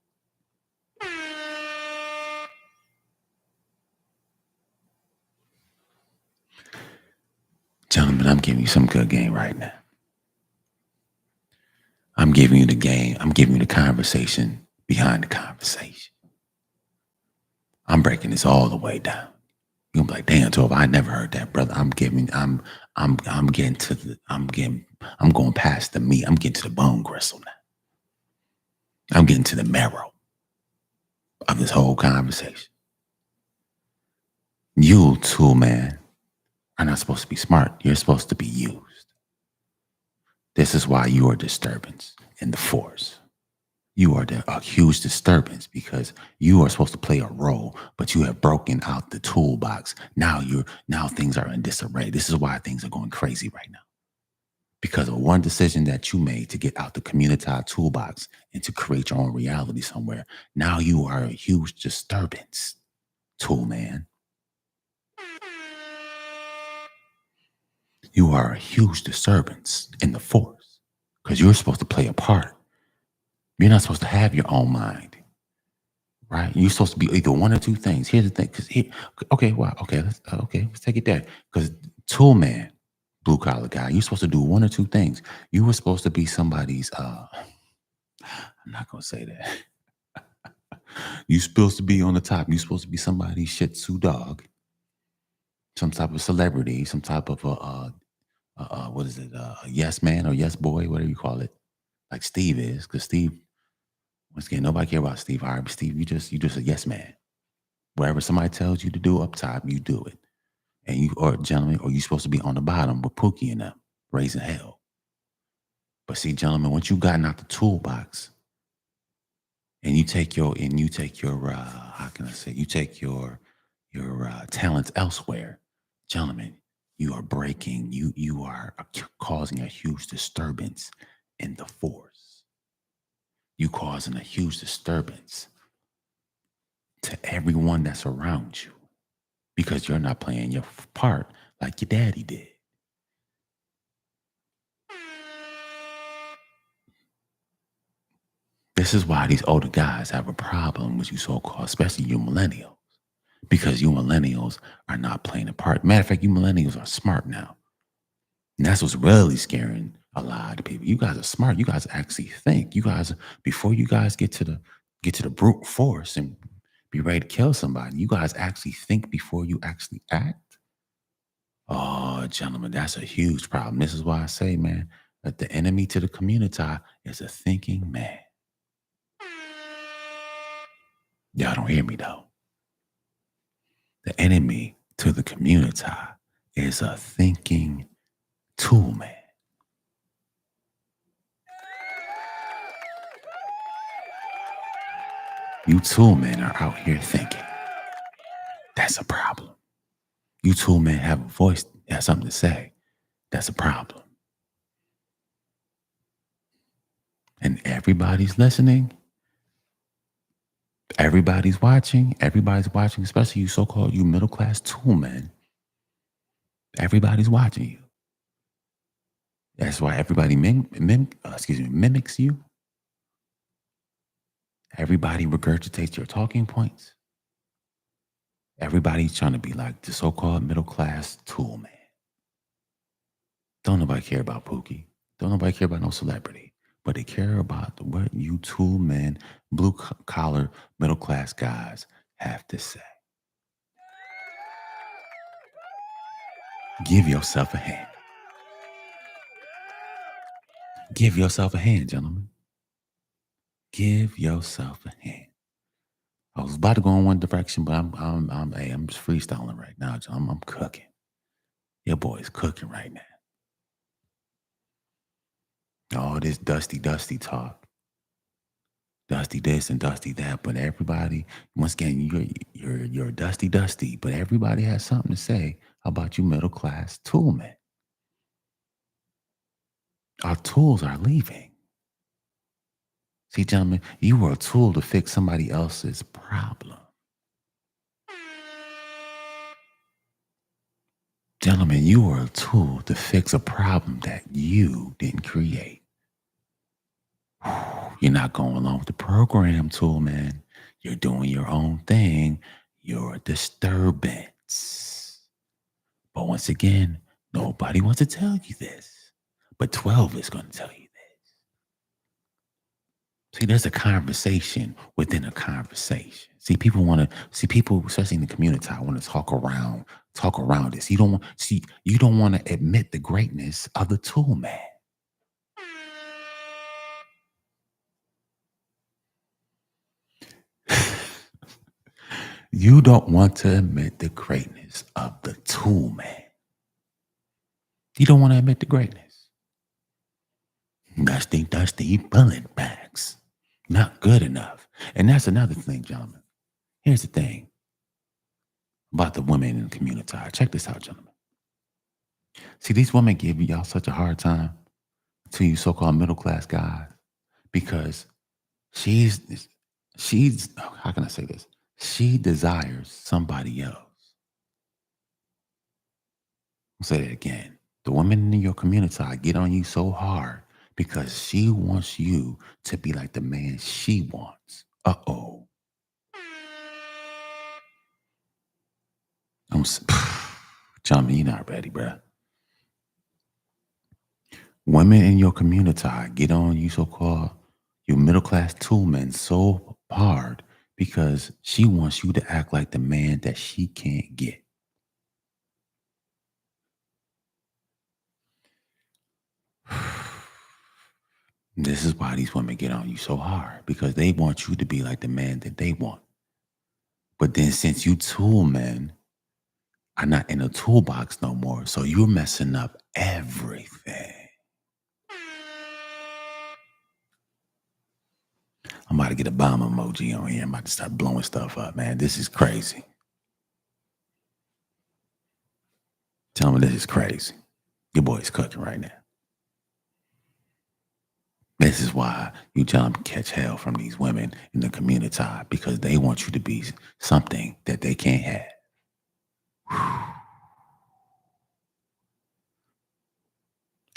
Gentlemen, I'm giving you some good game right now. I'm giving you the game. I'm giving you the conversation behind the conversation. I'm breaking this all the way down. You're gonna be like, damn, 12, I never heard that, brother. I'm going past the meat. I'm getting to the bone gristle now. I'm getting to the marrow of this whole conversation. You, tool man, are not supposed to be smart. You're supposed to be used. This is why you are a disturbance in the force. You are a huge disturbance because you are supposed to play a role, but you have broken out the toolbox. Now things are in disarray. This is why things are going crazy right now. Because of one decision that you made to get out the community toolbox and to create your own reality somewhere. Now you are a huge disturbance, tool man. You are a huge disturbance in the force because you're supposed to play a part. You're not supposed to have your own mind, right? You're supposed to be either one or two things. Here's the thing, let's take it there. Because tool man, blue collar guy, you're supposed to do one or two things. You were supposed to be somebody's. I'm not gonna say that. You're supposed to be on the top. You're supposed to be somebody's Shih Tzu dog, some type of celebrity, some type of what is it? A yes man or yes boy, whatever you call it, like Steve is. Because Steve, once again, nobody care about Steve Harvey. Steve, you just a yes man. Whatever somebody tells you to do up top, you do it. And you are gentlemen, or you supposed to be on the bottom with Pookie and them, raising hell. But see, gentlemen, once you gotten out the toolbox, and you take your how can I say, you take your talents elsewhere, gentlemen, you are breaking, you are causing a huge disturbance in the force. You causing a huge disturbance to everyone that's around you because you're not playing your part like your daddy did. This is why these older guys have a problem with you so-called, especially you millennials, because you millennials are not playing a part. Matter of fact, you millennials are smart now. And that's what's really scaring a lot of people. You guys are smart. You guys actually think. You guys, before you guys get to the brute force and be ready to kill somebody, you guys actually think before you actually act. Oh, gentlemen, that's a huge problem. This is why I say, man, that the enemy to the community is a thinking man. Y'all don't hear me though. The enemy to the community is a thinking tool man. You tool men are out here thinking. That's a problem. You tool men have a voice, have something to say. That's a problem. And everybody's listening. Everybody's watching, especially you so-called you middle class tool men. Everybody's watching you. That's why everybody mimics you. Everybody regurgitates your talking points. Everybody's trying to be like the so-called middle class tool man. Don't nobody care about Pookie. Don't nobody care about no celebrity. But they care about what you tool men, blue collar, middle class guys have to say. Give yourself a hand. Give yourself a hand, gentlemen. Give yourself a hand. I was about to go in one direction, but I'm just freestyling right now. I'm cooking. Your boy's cooking right now. All this dusty talk, dusty this and dusty that. But everybody, once again, you're dusty. But everybody has something to say about you, middle class tool men. Our tools are leaving. See, gentlemen, you were a tool to fix somebody else's problem. Gentlemen, you were a tool to fix a problem that you didn't create. You're not going along with the program, tool man. You're doing your own thing. You're a disturbance. But once again, nobody wants to tell you this. But 12 is going to tell you this. See, there's a conversation within a conversation. People, especially in the community, want to talk around this. You don't want to admit the greatness of the tool man. You don't want to admit the greatness of the tool man. You don't want to admit the greatness. Dusty bullet bags. Not good enough. And that's another thing, gentlemen. Here's the thing about the women in the community. Check this out, gentlemen. See, these women give y'all such a hard time to you so-called middle class guys because she's how can I say this? She desires somebody else. I'll say that again. The women in your community get on you so hard because she wants you to be like the man she wants. Uh-oh. John, you're not ready, bruh. Women in your community get on you so-called you middle-class tool men so hard because she wants you to act like the man that she can't get. This is why these women get on you so hard because they want you to be like the man that they want. But then since you tool men are not in a toolbox no more, so you're messing up everything. I'm about to get a bomb emoji on here. I'm about to start blowing stuff up, man. This is crazy. Tell me this is crazy. Your boy's cooking right now. This is why you tell them catch hell from these women in the community because they want you to be something that they can't have.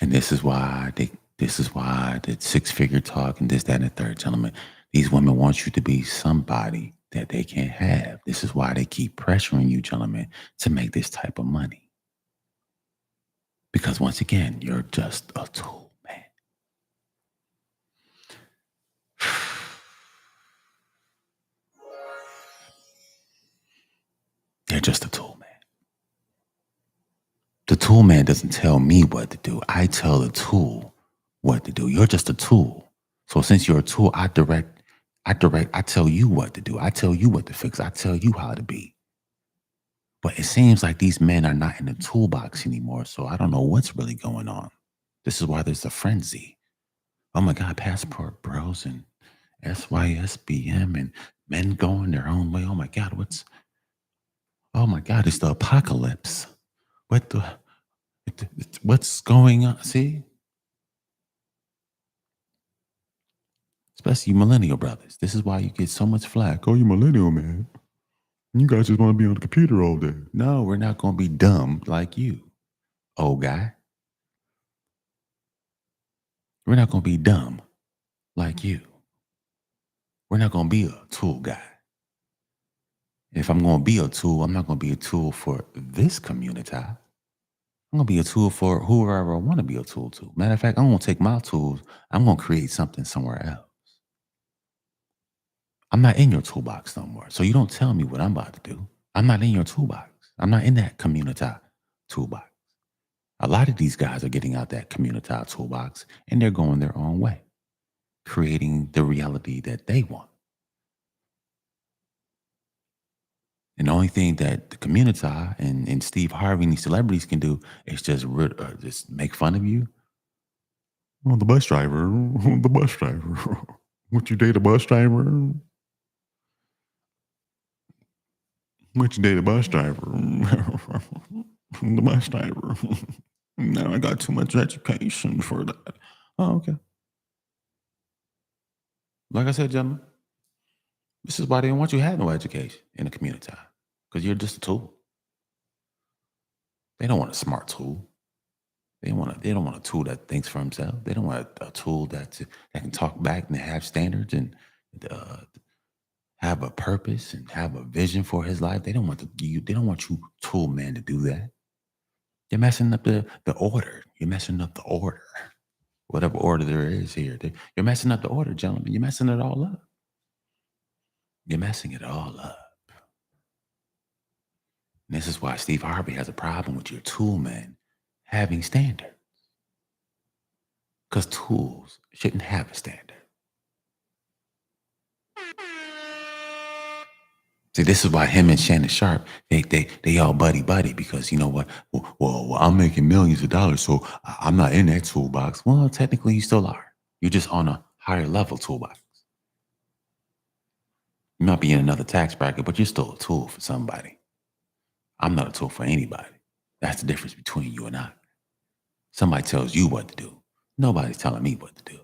And this is why the 6-figure talk and this, that, and the third, gentlemen. These women want you to be somebody that they can't have. This is why they keep pressuring you, gentlemen, to make this type of money. Because once again, you're just a tool, man. They're just a tool, man. The tool man doesn't tell me what to do. I tell the tool what to do. You're just a tool. So since you're a tool, I tell you what to do. I tell you what to fix. I tell you how to be. But it seems like these men are not in the toolbox anymore. So I don't know what's really going on. This is why there's a frenzy. Oh my God, passport bros and SYSBM and men going their own way. Oh my God, it's the apocalypse. What the? What's going on? See, especially you millennial brothers. This is why you get so much flack. Oh, you millennial, man. You guys just want to be on the computer all day. No, we're not going to be dumb like you, old guy. We're not going to be dumb like you. We're not going to be a tool guy. If I'm going to be a tool, I'm not going to be a tool for this community. I'm going to be a tool for whoever I want to be a tool to. Matter of fact, I'm going to take my tools. I'm going to create something somewhere else. I'm not in your toolbox no more. So you don't tell me what I'm about to do. I'm not in your toolbox. I'm not in that community toolbox. A lot of these guys are getting out that community toolbox and they're going their own way, creating the reality that they want. And the only thing that the community and Steve Harvey and these celebrities can do is just make fun of you. Oh, the bus driver, the bus driver. Would you date a bus driver? Would you date a bus driver? The bus driver. No, I got too much education for that. Oh, okay. Like I said, gentlemen, this is why they don't want you to have no education in the community because you're just a tool. They don't want a smart tool. They don't want a tool that thinks for himself. They don't want a tool that can talk back and have standards and uh, have a purpose and have a vision for his life. They don't want they don't want you tool man to do that. You're messing up the order. You're messing up the order. Whatever order there is here. You're messing up the order, gentlemen. You're messing it all up. You're messing it all up. And this is why Steve Harvey has a problem with your tool man having standards. Because tools shouldn't have a standard. See, this is why him and Shannon Sharp, they all buddy buddy because you know what? Well, I'm making millions of dollars, so I'm not in that toolbox. Well, technically you still are. You're just on a higher level toolbox. You might be in another tax bracket, but you're still a tool for somebody. I'm not a tool for anybody. That's the difference between you and I. Somebody tells you what to do. Nobody's telling me what to do.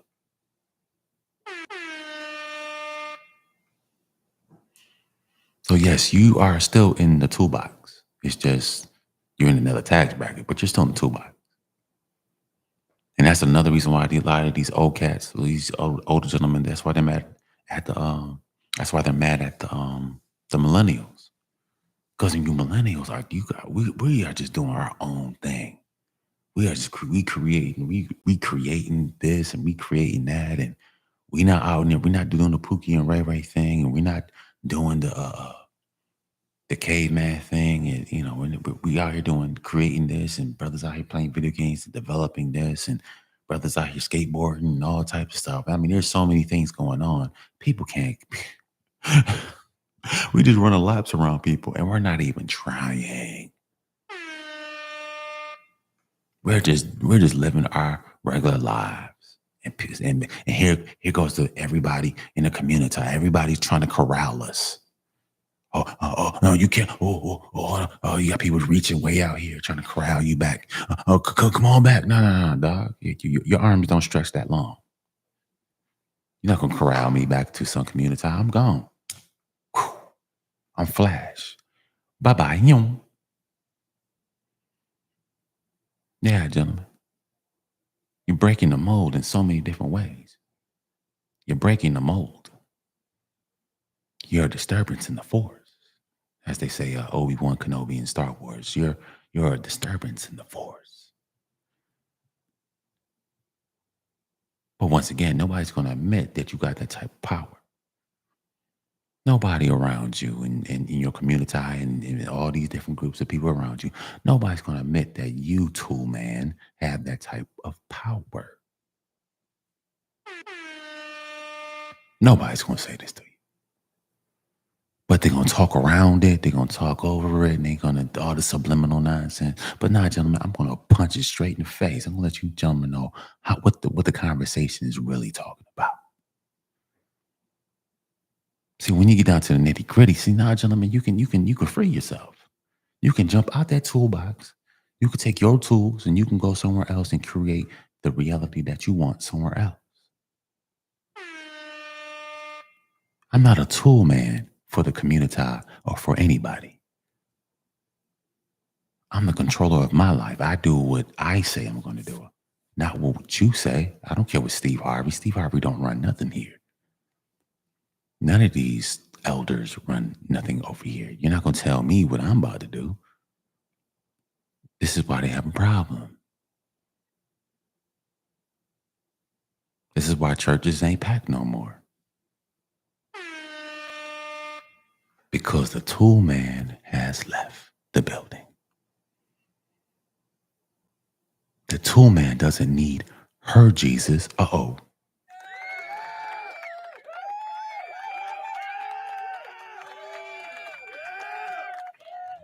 So yes, you are still in the toolbox. It's just you're in another tax bracket, but you're still in the toolbox. And that's another reason why a lot of these old cats, these older gentlemen, that's why they're mad at that's why they're mad at the millennials. Because you millennials are we are just doing our own thing. We are just we creating this and we creating that, and we not out there. We're not doing the Pookie and Ray Ray thing, and we're not doing the caveman thing, and you know we out here doing creating this, and brothers out here playing video games and developing this, and brothers out here skateboarding and all types of stuff. I mean, there's so many things going on. People can't. We just run a laps around people, and we're not even trying. We're just living our regular lives, and here goes to everybody in the community. Everybody's trying to corral us. No, you can't. You got people reaching way out here trying to corral you back. Come on back. No, dog. Your arms don't stretch that long. You're not gonna corral me back to some community. I'm gone. Whew. I'm Flash. Bye bye. Yeah, gentlemen. You're breaking the mold in so many different ways. You're breaking the mold. You're a disturbance in the force. As they say, Obi-Wan Kenobi in Star Wars. You're a disturbance in the force. But once again, nobody's going to admit that you got that type of power. Nobody around you and in your community and all these different groups of people around you, nobody's going to admit that you, tool man, have that type of power. Nobody's going to say this to you. But they're gonna talk around it, they're gonna talk over it, and they're gonna all the subliminal nonsense. But nah, gentlemen, I'm gonna punch it straight in the face. I'm gonna let you gentlemen know what the conversation is really talking about. See, when you get down to the nitty gritty, see now, gentlemen, you can free yourself. You can jump out that toolbox. You could take your tools and you can go somewhere else and create the reality that you want somewhere else. I'm not a tool man for the community or for anybody. I'm the controller of my life. I do what I say I'm going to do, not what you say. I don't care what Steve Harvey. Steve Harvey don't run nothing here. None of these elders run nothing over here. You're not going to tell me what I'm about to do. This is why they have a problem. This is why churches ain't packed no more. Because the tool man has left the building. The tool man doesn't need her Jesus.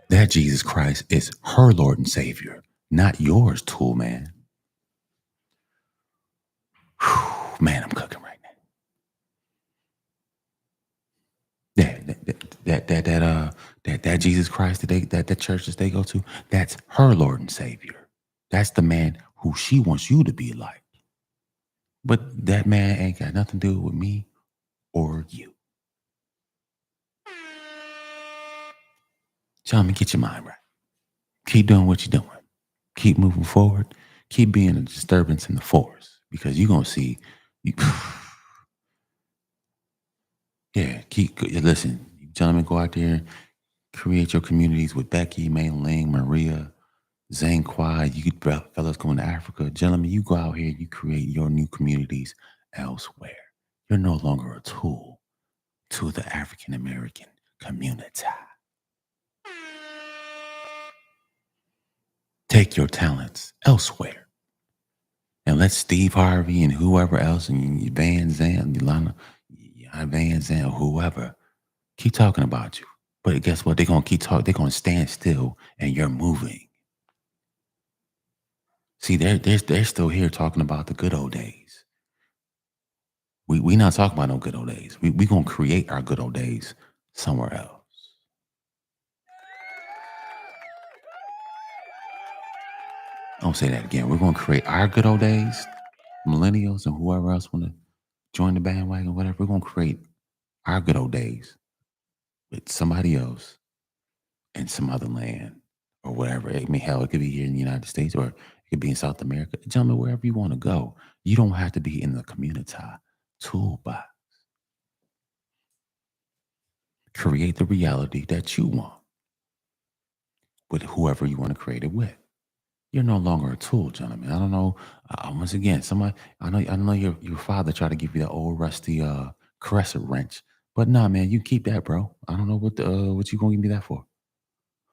That Jesus Christ is her Lord and Savior, not yours, tool man. Whew, man, I'm cooking right now. That Jesus Christ that church that they go to, that's her Lord and Savior. That's the man who she wants you to be like. But that man ain't got nothing to do with me or you. Gentlemen, get your mind right. Keep doing what you're doing. Keep moving forward. Keep being a disturbance in the force because you're gonna see. You, yeah, listen, gentlemen. Go out there, create your communities with Becky, Mei Ling, Maria, Zane Quad. You fellas going to Africa, gentlemen. You go out here, you create your new communities elsewhere. You're no longer a tool to the African American community. Take your talents elsewhere. And let Steve Harvey and whoever else and Van Zandt, Yolanda, Van Zandt, whoever, keep talking about you. But guess what? They're gonna keep talking. They're gonna stand still, and you're moving. See, they're still here talking about the good old days. We not talking about no good old days. We gonna create our good old days somewhere else. Don't say that again. We're gonna create our good old days. Millennials and whoever else want to join the bandwagon, whatever. We're gonna create our good old days with somebody else in some other land or whatever. I mean, hell, it could be here in the United States or it could be in South America. Gentlemen, wherever you want to go, you don't have to be in the community toolbox. Create the reality that you want with whoever you want to create it with. You're no longer a tool, gentlemen. I don't know. Once again, somebody I know your father tried to give you that old rusty crescent wrench, but nah, man, you keep that, bro. I don't know what you gonna give me that for.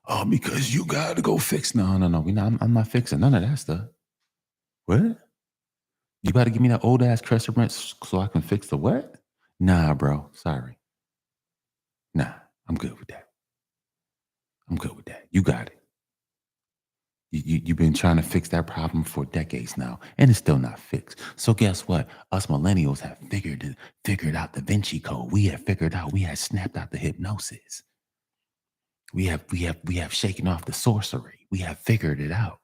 Oh, because you got to go fix. No. I'm not fixing none of that stuff. What? You got to give me that old ass crescent wrench so I can fix the what? Nah, bro. Sorry. Nah, I'm good with that. I'm good with that. You got it. You've been trying to fix that problem for decades now, and it's still not fixed. So guess what? Us millennials have figured out the Vinci Code. We have figured out. We have snapped out the hypnosis. We have shaken off the sorcery. We have figured it out.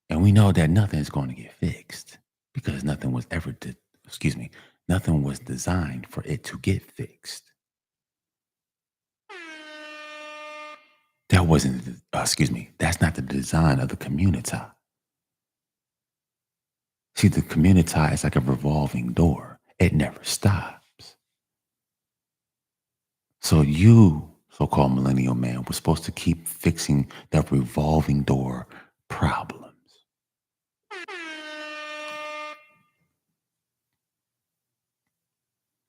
And we know that nothing is going to get fixed because nothing was designed for it to get fixed. That wasn't, that's not the design of the community. See, the community is like a revolving door. It never stops. So you, so-called millennial man, was supposed to keep fixing that revolving door problems.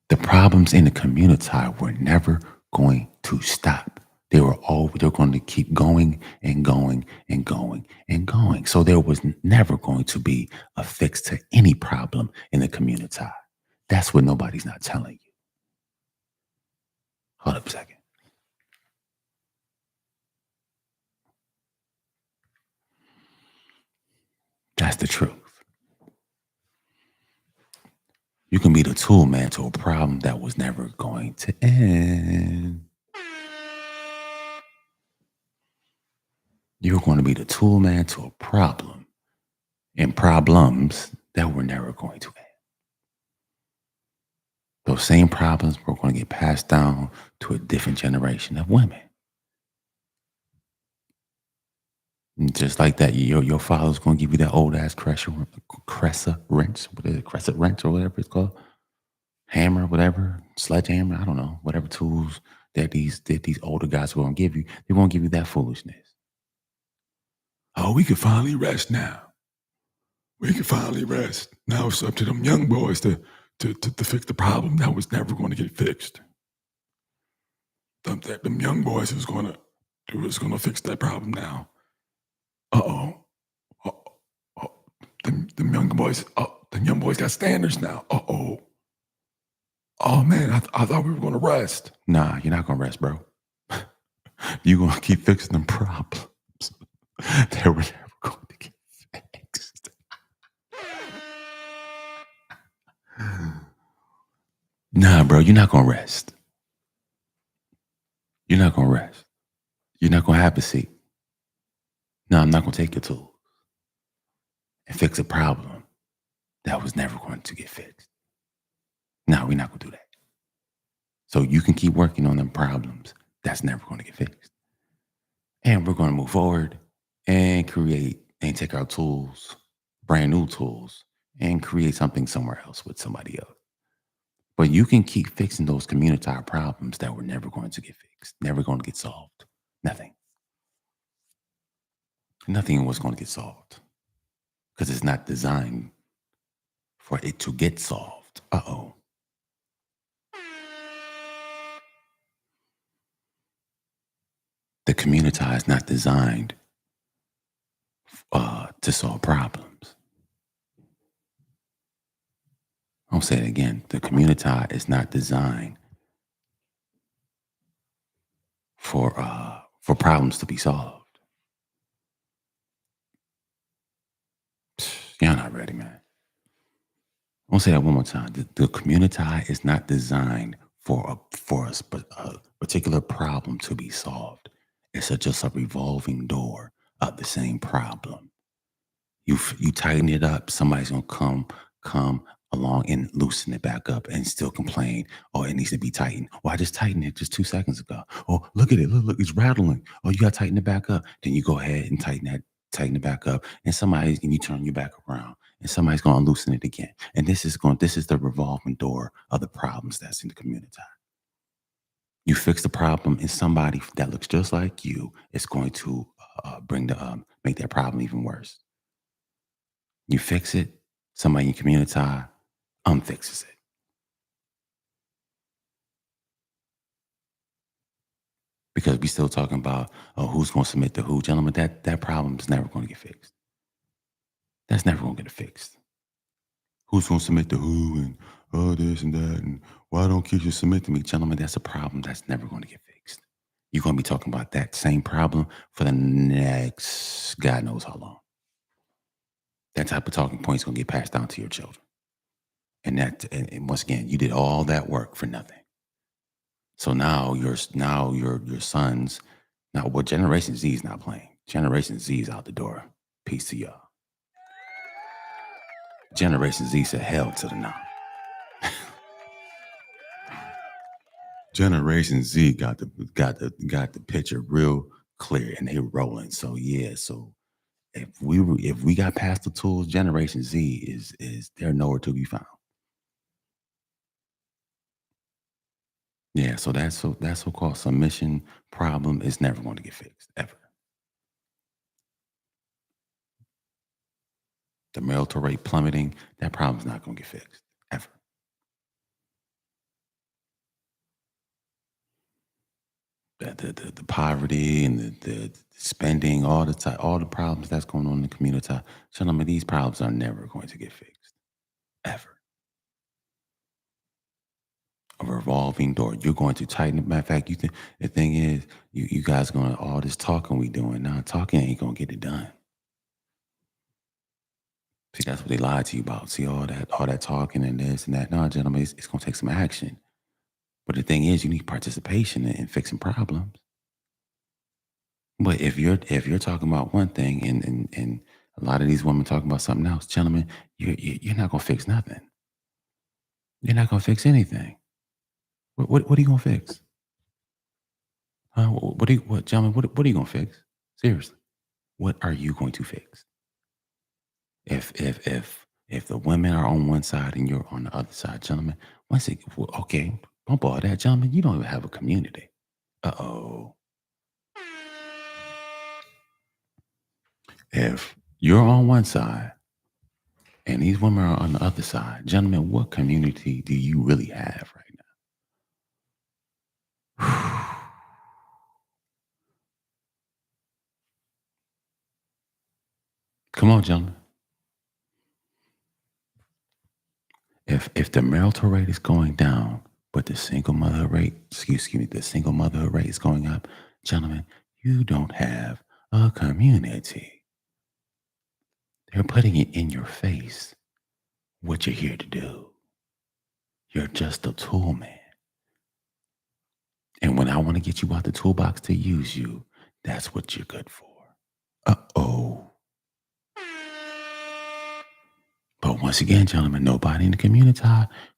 The problems in the community were never going to stop. They're going to keep going and going and going and going. So there was never going to be a fix to any problem in the community. That's what nobody's not telling you. Hold up a second. That's the truth. You can be the tool man to a problem that was never going to end. You're going to be the tool man to a problem and problems that we're never going to end. Those same problems were going to get passed down to a different generation of women. And just like that, your father's going to give you that old ass Cressa wrench, what is it, Crescent wrench or whatever it's called, hammer, whatever, sledgehammer, I don't know, whatever tools that these older guys are going to give you, they're going to give you that foolishness. Oh, we can finally rest now. We can finally rest. Now it's up to them young boys to fix the problem that was never going to get fixed. Them young boys was gonna fix that problem now. Uh-oh. Uh-oh. Them young boys got standards now. Uh-oh. Oh man, I thought we were gonna rest. Nah, you're not gonna rest, bro. You're gonna keep fixing them problems that were never going to get fixed. Nah, bro, you're not gonna rest. You're not gonna rest. You're not gonna have a seat. No, I'm not gonna take your tools and fix a problem that was never going to get fixed. No, we're not gonna do that. So you can keep working on them problems that's never going to get fixed. And we're going to move forward and create and take our tools, brand new tools, and create something somewhere else with somebody else. But you can keep fixing those community problems that were never going to get fixed, never going to get solved. Nothing. Nothing was going to get solved because it's not designed for it to get solved. Uh-oh. The community is not designed to solve problems. I'll say it again. The community is not designed for problems to be solved. Y'all not ready, man. I'll say that one more time. The community is not designed for a particular problem to be solved. It's just a revolving door of the same problem. You tighten it up, somebody's gonna come along and loosen it back up and still complain. Oh, it needs to be tightened. Well, I just tightened it just 2 seconds ago. Oh, look at it. Look, it's rattling. Oh, you gotta tighten it back up. Then you go ahead and tighten it back up. And you turn your back around and somebody's gonna loosen it again. And this is the revolving door of the problems that's in the community. You fix the problem and somebody that looks just like you is going to make that problem even worse. You fix it, somebody in your community unfixes it. Because we still talking about who's going to submit to who. Gentlemen, that problem is never going to get fixed. That's never going to get fixed. Who's going to submit to who and this and that and why don't kids just submit to me? Gentlemen, that's a problem that's never going to get fixed. You're going to be talking about that same problem for the next God knows how long. That type of talking point is going to get passed down to your children. And once again, you did all that work for nothing. So now your sons, now what Generation Z is not playing. Generation Z is out the door. Peace to y'all. Generation Z said hell to the no. Generation Z got the picture real clear and they rolling. So yeah, so if we got past the tools, Generation Z is they're nowhere to be found. Yeah, so that so-called submission problem is never going to get fixed ever. The marital rate plummeting, that problem's not going to get fixed ever. The poverty and the spending, all the problems that's going on in the community. Gentlemen, these problems are never going to get fixed ever. A revolving door. You're going to tighten it. Matter of fact, the thing is, you guys going to all this talking we doing now. Talking ain't gonna get it done. See, that's what they lied to you about. See, all that talking and this and that. No, gentlemen, it's gonna take some action. But the thing is, you need participation in fixing problems. But if you're talking about one thing and a lot of these women talking about something else, gentlemen, you're not gonna fix nothing. You're not gonna fix anything. What are you gonna fix? Huh? What do you what gentlemen? What are you gonna fix? Seriously, what are you going to fix? If the women are on one side and you're on the other side, gentlemen, once it well, okay, bump all that, gentlemen. You don't even have a community. Uh-oh. If you're on one side and these women are on the other side, gentlemen, what community do you really have right now? Come on, gentlemen. If the marital rate is going down, but the single mother rate, excuse me, the single mother rate is going up, gentlemen, you don't have a community. They're putting it in your face what you're here to do. You're just a tool, man. And when I want to get you out the toolbox to use you, that's what you're good for. Uh-oh. But once again, gentlemen, nobody in the community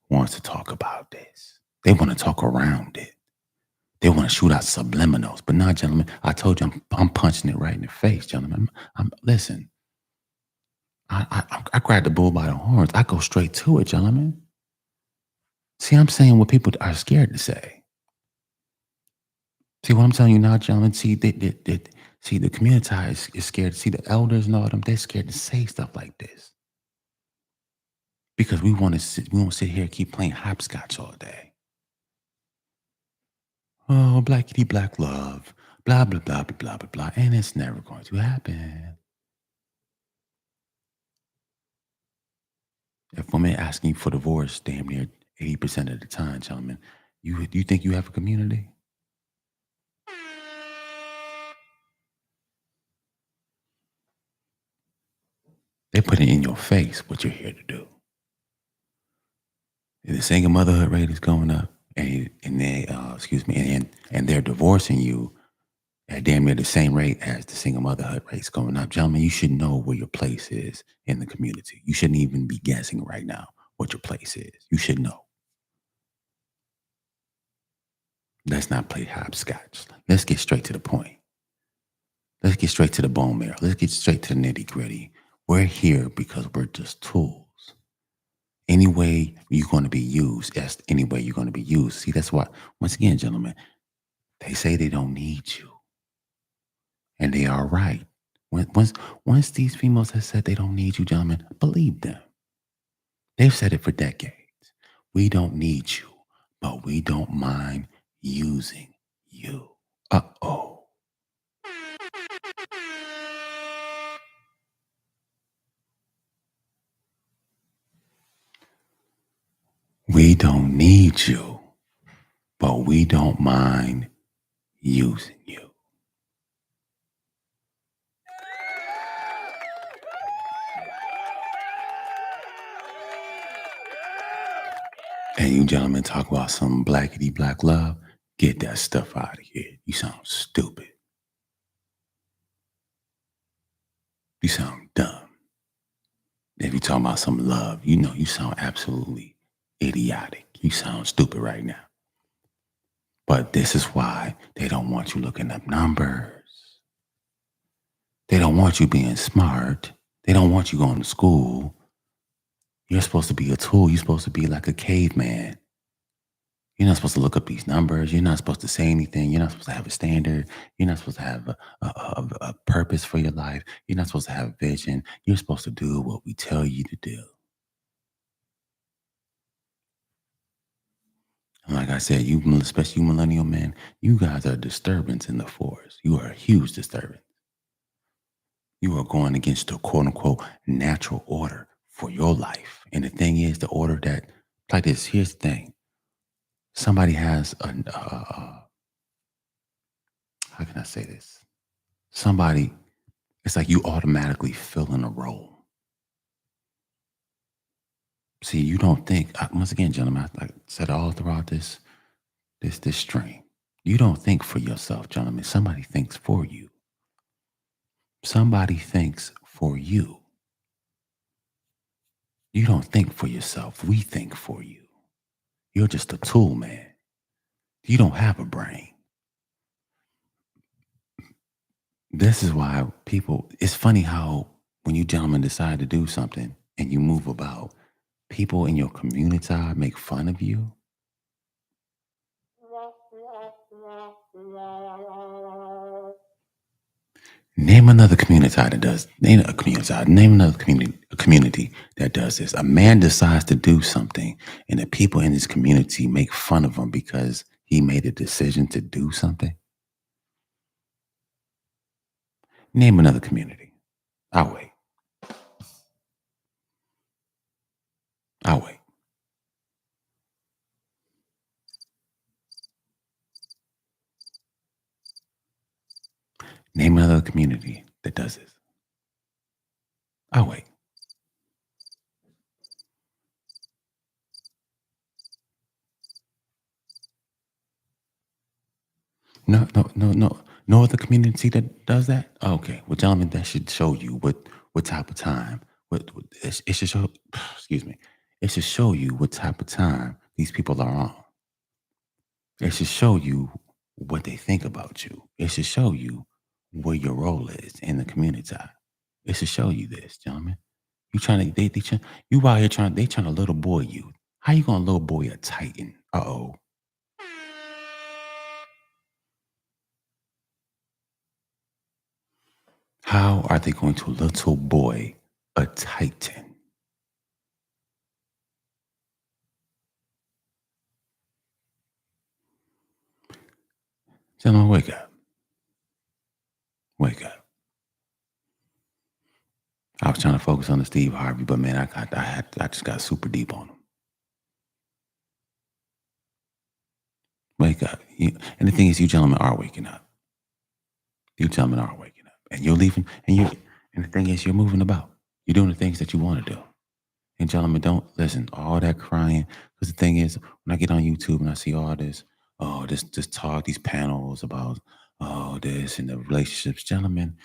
wants to talk about this. They want to talk around it. They want to shoot out subliminals. But now, gentlemen, I told you I'm punching it right in the face, gentlemen. Listen, I grab the bull by the horns. I go straight to it, gentlemen. See, I'm saying what people are scared to say. See what I'm telling you now, gentlemen. See, see the community is scared. See the elders and all them. They're scared to say stuff like this because we won't sit here and keep playing hopscotch all day. Oh, blackity black love, blah blah blah blah blah blah blah, and it's never going to happen. If women asking for divorce, damn near 80% of the time, gentlemen, you think you have a community? They put it in your face what you're here to do. The single motherhood rate is going up, and they excuse me, and they're divorcing you at damn near the same rate as the single motherhood rate's going up. Gentlemen, you should know where your place is in the community. You shouldn't even be guessing right now what your place is. You should know. Let's not play hopscotch. Let's get straight to the point. Let's get straight to the bone marrow. Let's get straight to the nitty gritty. We're here because we're just tools. Any way you're going to be used, that's any way you're going to be used. See, that's why, once again, gentlemen, they say they don't need you. And they are right. Once these females have said they don't need you, gentlemen, believe them. They've said it for decades. We don't need you, but we don't mind using you. Uh-oh. We don't need you, but we don't mind using you. And you gentlemen talk about some blackity black love. Get that stuff out of here. You sound stupid. You sound dumb. If you talking about some love, you know you sound absolutely idiotic. You sound stupid right now. But this is why they don't want you looking up numbers. They don't want you being smart. They don't want you going to school. You're supposed to be a tool. You're supposed to be like a caveman. You're not supposed to look up these numbers. You're not supposed to say anything. You're not supposed to have a standard. You're not supposed to have a purpose for your life. You're not supposed to have a vision. You're supposed to do what we tell you to do. And like I said, you, especially you millennial men, you guys are a disturbance in the force. You are a huge disturbance. You are going against the quote unquote natural order for your life. And the thing is, the order that, like this, here's the thing. Somebody has how can I say this? Somebody, it's like you automatically fill in a role. See, you don't think, once again, gentlemen, I said all throughout this stream, you don't think for yourself, gentlemen. Somebody thinks for you. Somebody thinks for you. You don't think for yourself. We think for you. You're just a tool, man. You don't have a brain. This is why people, it's funny how when you gentlemen decide to do something and you move about, people in your community make fun of you. Name another community that does. Name a community. Name another community that does this. A man decides to do something, and the people in his community make fun of him because he made a decision to do something. Name another community. I'll wait. I'll wait. Name another community that does this. I'll wait. No, no, no, no. No other community that does that? Okay. Well, gentlemen, that should show you what type of time. It should show. Excuse me. It should show you what type of time these people are on. It should show you what they think about you. It should show you where your role is in the community. It should show you this, gentlemen. You trying to you out here trying to little boy you. How you gonna little boy a titan? Uh-oh. How are they going to little boy a titan? Gentlemen, wake up. Wake up. I was trying to focus on the Steve Harvey, but man, I just got super deep on him. Wake up. And the thing is, you gentlemen are waking up. You gentlemen are waking up. And you're leaving, and the thing is, you're moving about. You're doing the things that you want to do. And gentlemen, don't listen, all that crying. Because the thing is, when I get on YouTube and I see all this, this talk, these panels about this and the relationships, gentlemen,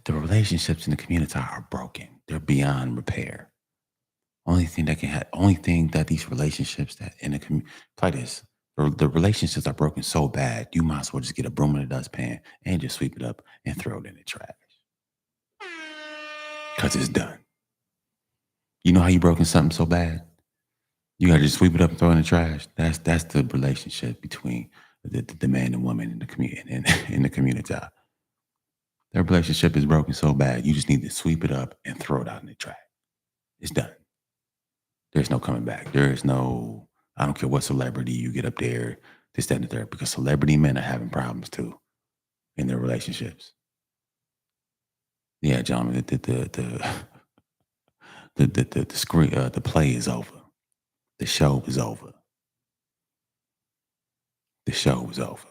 the relationships in the community are broken. They're beyond repair. Only thing that these relationships that in the community, play this, the relationships are broken so bad, you might as well just get a broom and a dustpan and just sweep it up and throw it in the trash. Because it's done. You know how you broken something so bad? You got to just sweep it up and throw it in the trash. That's the relationship between the man and woman in the community. In the community, their relationship is broken so bad. You just need to sweep it up and throw it out in the trash. It's done. There's no coming back. There is no. I don't care what celebrity you get up there, this, that, and the third, because celebrity men are having problems too in their relationships. Yeah, gentlemen, the screen, the play is over. The show is over. The show is over.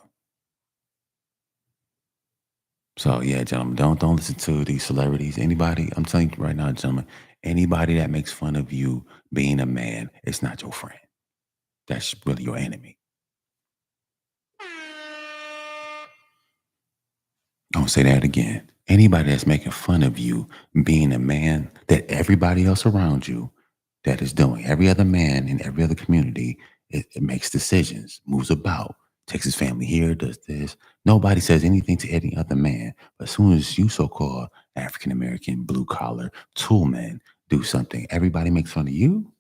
So yeah, gentlemen, don't listen to these celebrities. Anybody, I'm telling you right now, gentlemen, anybody that makes fun of you being a man, it's not your friend. That's really your enemy. Don't say that again. Anybody that's making fun of you being a man that everybody else around you that is doing, every other man in every other community, it makes decisions, moves about, takes his family here, does this. Nobody says anything to any other man. But as soon as you so-called African American, blue collar, tool men do something, everybody makes fun of you.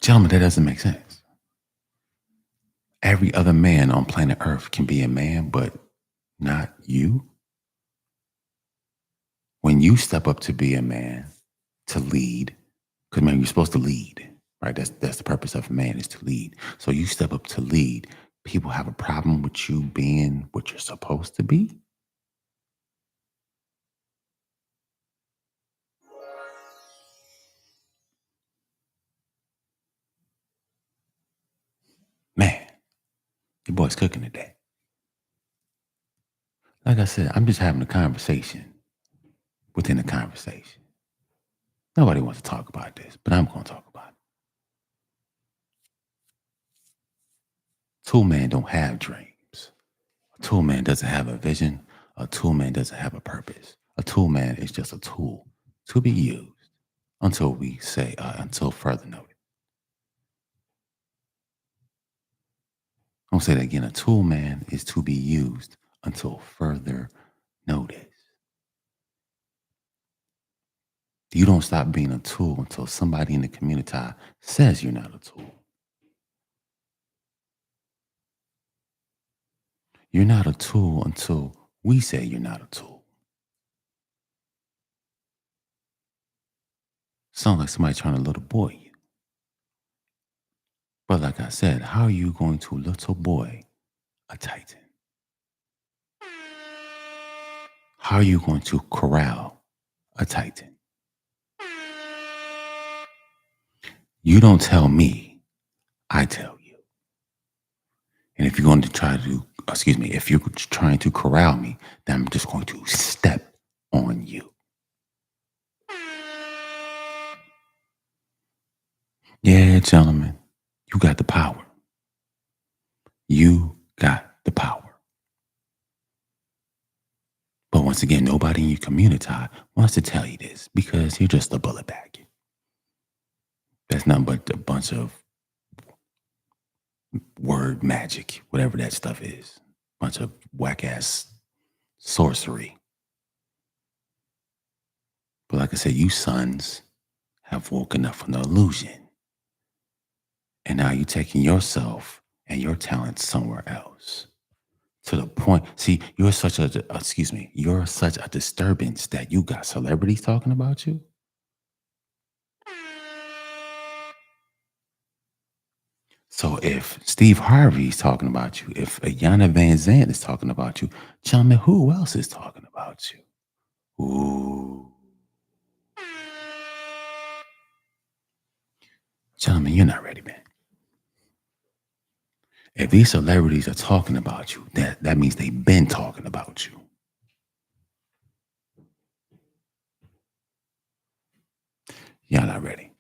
Gentlemen, that doesn't make sense. Every other man on planet Earth can be a man, but not you. When you step up to be a man, to lead, because man, you're supposed to lead, right? That's the purpose of a man is to lead. So you step up to lead. People have a problem with you being what you're supposed to be. Man, your boy's cooking today. Like I said, I'm just having a conversation within a conversation. Nobody wants to talk about this, but I'm going to talk about it. Tool man don't have dreams. A tool man doesn't have a vision. A tool man doesn't have a purpose. A tool man is just a tool to be used until we say, until further notice. I'm going to say that again. A tool man is to be used until further notice. You don't stop being a tool until somebody in the community says you're not a tool. You're not a tool until we say you're not a tool. Sounds like somebody trying to little boy you. But like I said, how are you going to little boy a titan? How are you going to corral a titan? You don't tell me, I tell you. And if you're going to try to, if you're trying to corral me, then I'm just going to step on you. Yeah, gentlemen, you got the power. You got the power. But once again, nobody in your community wants to tell you this because you're just a bullet bag. That's nothing but a bunch of word magic, whatever that stuff is. Bunch of whack ass sorcery. But like I said, you sons have woken up from the illusion. And now you're taking yourself and your talents somewhere else. To the point, see, you're such a disturbance that you got celebrities talking about you. So if Steve Harvey is talking about you, if Yana Van Zant is talking about you, gentlemen, who else is talking about you? Ooh. Gentlemen, you're not ready, man. If these celebrities are talking about you, that means they've been talking about you. Y'all not ready.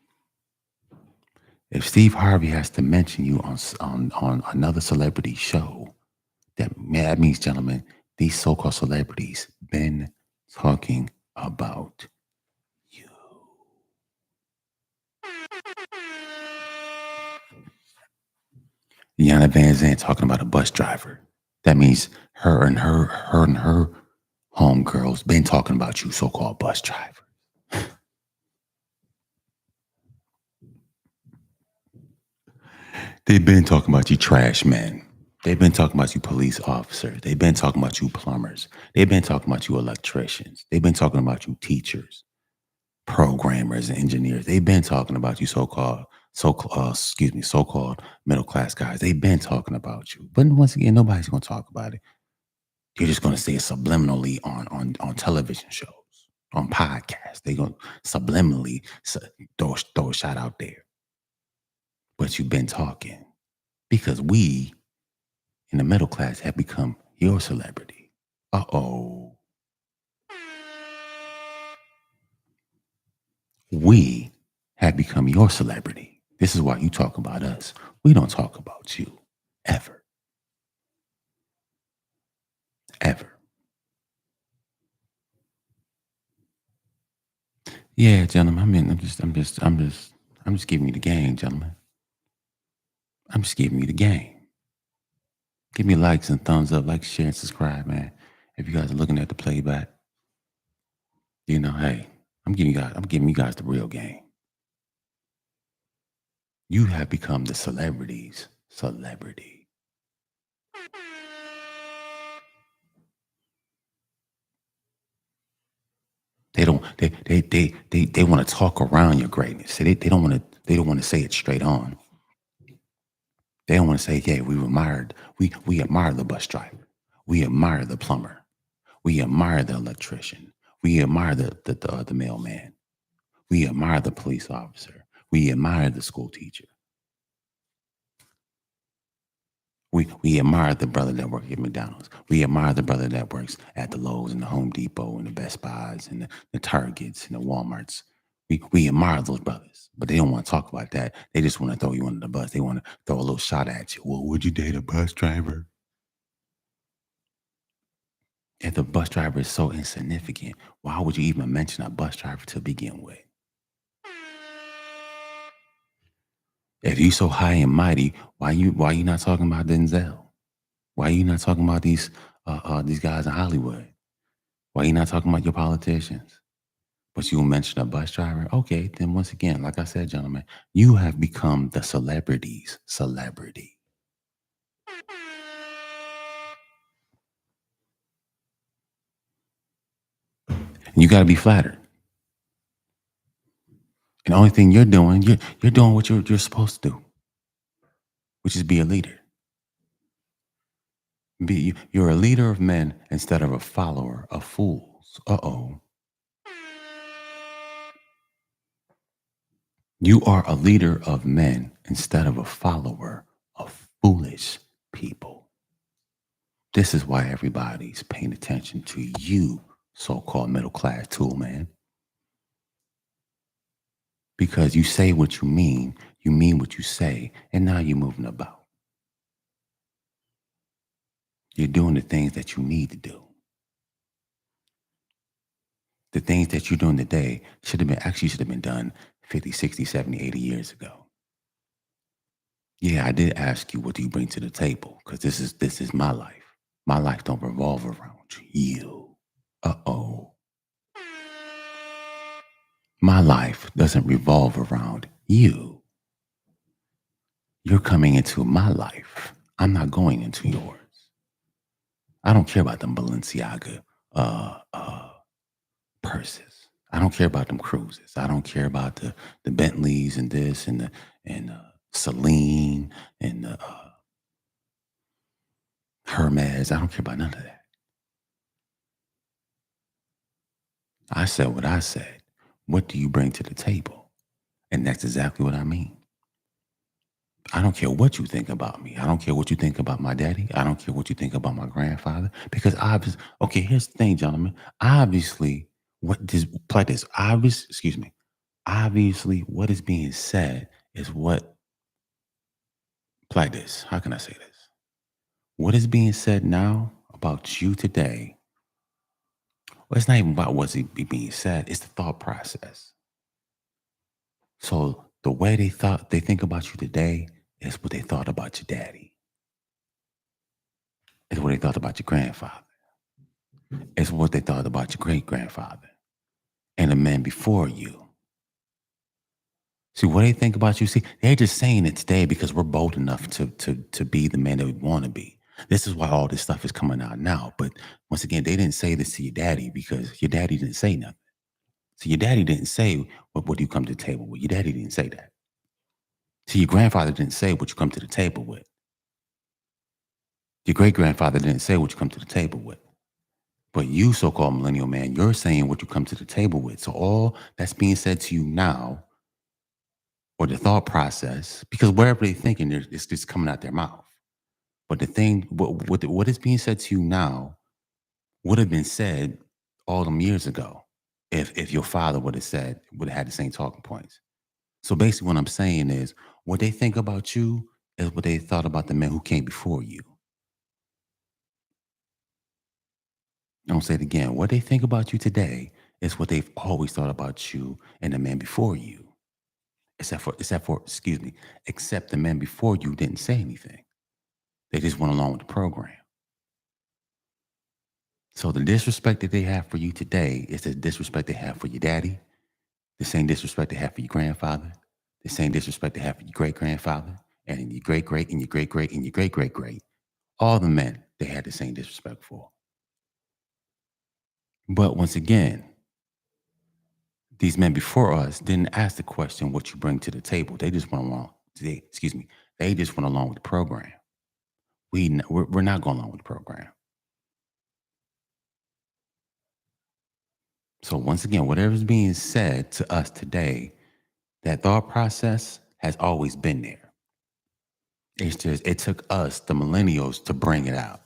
If Steve Harvey has to mention you on another celebrity show, that means, gentlemen, these so-called celebrities been talking about you. Yana Van Zant talking about a bus driver. That means her homegirls been talking about you, so-called bus driver. They've been talking about you trash men. They've been talking about you police officers. They've been talking about you plumbers. They've been talking about you electricians. They've been talking about you teachers, programmers, and engineers. They've been talking about you so-called middle class guys. They've been talking about you. But once again, nobody's gonna talk about it. You're just gonna say it subliminally on television shows, on podcasts. They're gonna subliminally throw a shot out there. But you've been talking because we in the middle class have become your celebrity. Uh-oh. We have become your celebrity. This is why you talk about us. We don't talk about you ever. Ever. Yeah, gentlemen. I mean, I'm just giving you the game, gentlemen. I'm just giving you the game. Give me likes and thumbs up, like, share, and subscribe, man. If you guys are looking at the playback, hey, I'm giving you guys the real game. You have become the celebrity's celebrity. They don't they want to talk around your greatness. They don't want to say it straight on. They don't want to say, yeah, we admire the bus driver. We admire the plumber. We admire the electrician. We admire the mailman. We admire the police officer. We admire the school teacher. We admire the brother that works at McDonald's. We admire the brother that works at the Lowe's and the Home Depot and the Best Buys and the Targets and the Walmarts. We admire those brothers, but they don't want to talk about that. They just want to throw you under the bus. They want to throw a little shot at you. Well, would you date a bus driver? If the bus driver is so insignificant, why would you even mention a bus driver to begin with? If you so high and mighty, why you not talking about Denzel? Why you not talking about these guys in Hollywood? Why you not talking about your politicians? But you mention a bus driver? Okay, then once again, like I said, gentlemen, you have become the celebrities' celebrity. And you got to be flattered. And the only thing you're doing what you're supposed to do, which is be a leader. You're a leader of men instead of a follower of fools. Uh-oh. You are a leader of men instead of a follower of foolish people. This is why everybody's paying attention to you, so-called middle class tool man. Because you say what you mean what you say, and now you're moving about. You're doing the things that you need to do. The things that you're doing today should have been done 50, 60, 70, 80 years ago. Yeah, I did ask you, what do you bring to the table? Because this is my life. My life don't revolve around you. Uh-oh. My life doesn't revolve around you. You're coming into my life. I'm not going into yours. I don't care about them Balenciaga purses. I don't care about them cruises. I don't care about the Bentleys and this and Celine and the Hermes. I don't care about none of that. I said what I said. What do you bring to the table? And that's exactly what I mean. I don't care what you think about me. I don't care what you think about my daddy. I don't care what you think about my grandfather. Because obviously, okay, here's the thing, gentlemen. Obviously, what this like this obvious, excuse me. Obviously, what is being said is what like this. How can I say this? What is being said now about you today? Well, it's not even about what's being said. It's the thought process. So the way they think about you today is what they thought about your daddy. Is what they thought about your grandfather. It's what they thought about your great grandfather and the men before you. See what they think about you. See, they're just saying it today because we're bold enough to be the man that we want to be. This is why all this stuff is coming out now. But once again, they didn't say this to your daddy because your daddy didn't say nothing. So your daddy didn't say what do you come to the table with. Your daddy didn't say that. So your grandfather didn't say what you come to the table with. Your great grandfather didn't say what you come to the table with. But you, so-called millennial man, you're saying what you come to the table with. So all that's being said to you now, or the thought process, because wherever they're thinking, it's just coming out their mouth. But the thing, what is being said to you now would have been said all them years ago if your father would have had the same talking points. So basically, what I'm saying is, what they think about you is what they thought about the men who came before you. I'm gonna say it again. What they think about you today is what they've always thought about you and the men before you. Excuse me, except the men before you didn't say anything. They just went along with the program. So the disrespect that they have for you today is the disrespect they have for your daddy, the same disrespect they have for your grandfather, the same disrespect they have for your great grandfather, and your great great and your great great and your great great great. All the men they had the same disrespect for. But once again, these men before us didn't ask the question what you bring to the table. They just went along. They just went along with the program. We're not going along with the program. So once again, whatever's being said to us today, that thought process has always been there. It's just it took us, the millennials, to bring it out.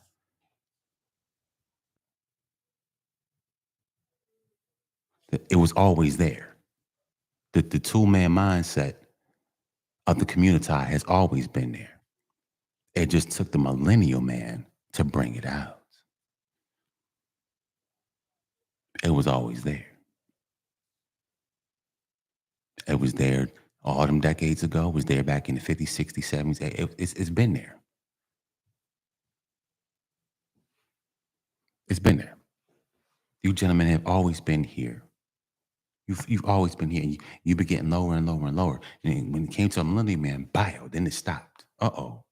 It was always there. the two-man mindset of the community has always been there. It just took the millennial man to bring it out. It was always there. It was there all them decades ago. It was there back in the 50s, 60s, 70s. It's been there. It's been there. You gentlemen have always been here. You've always been here. You've been getting lower and lower and lower. And when it came to a millennial man, bio, then it stopped. Uh-oh.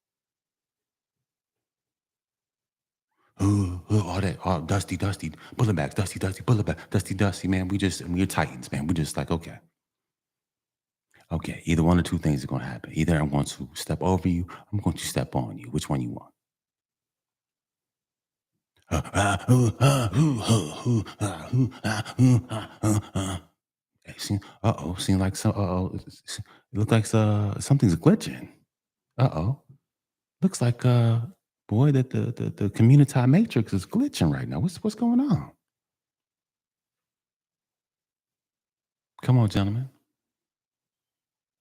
All that, all dusty, bullet bags, dusty, bullet bag, dusty, man. We're titans, man. We're just like, okay. Either one or two things are going to happen. Either I'm going to step over you, I'm going to step on you. Which one you want? Seem like so. It looks like something's glitching. Looks like boy, that the community matrix is glitching right now. What's going on? Come on, gentlemen.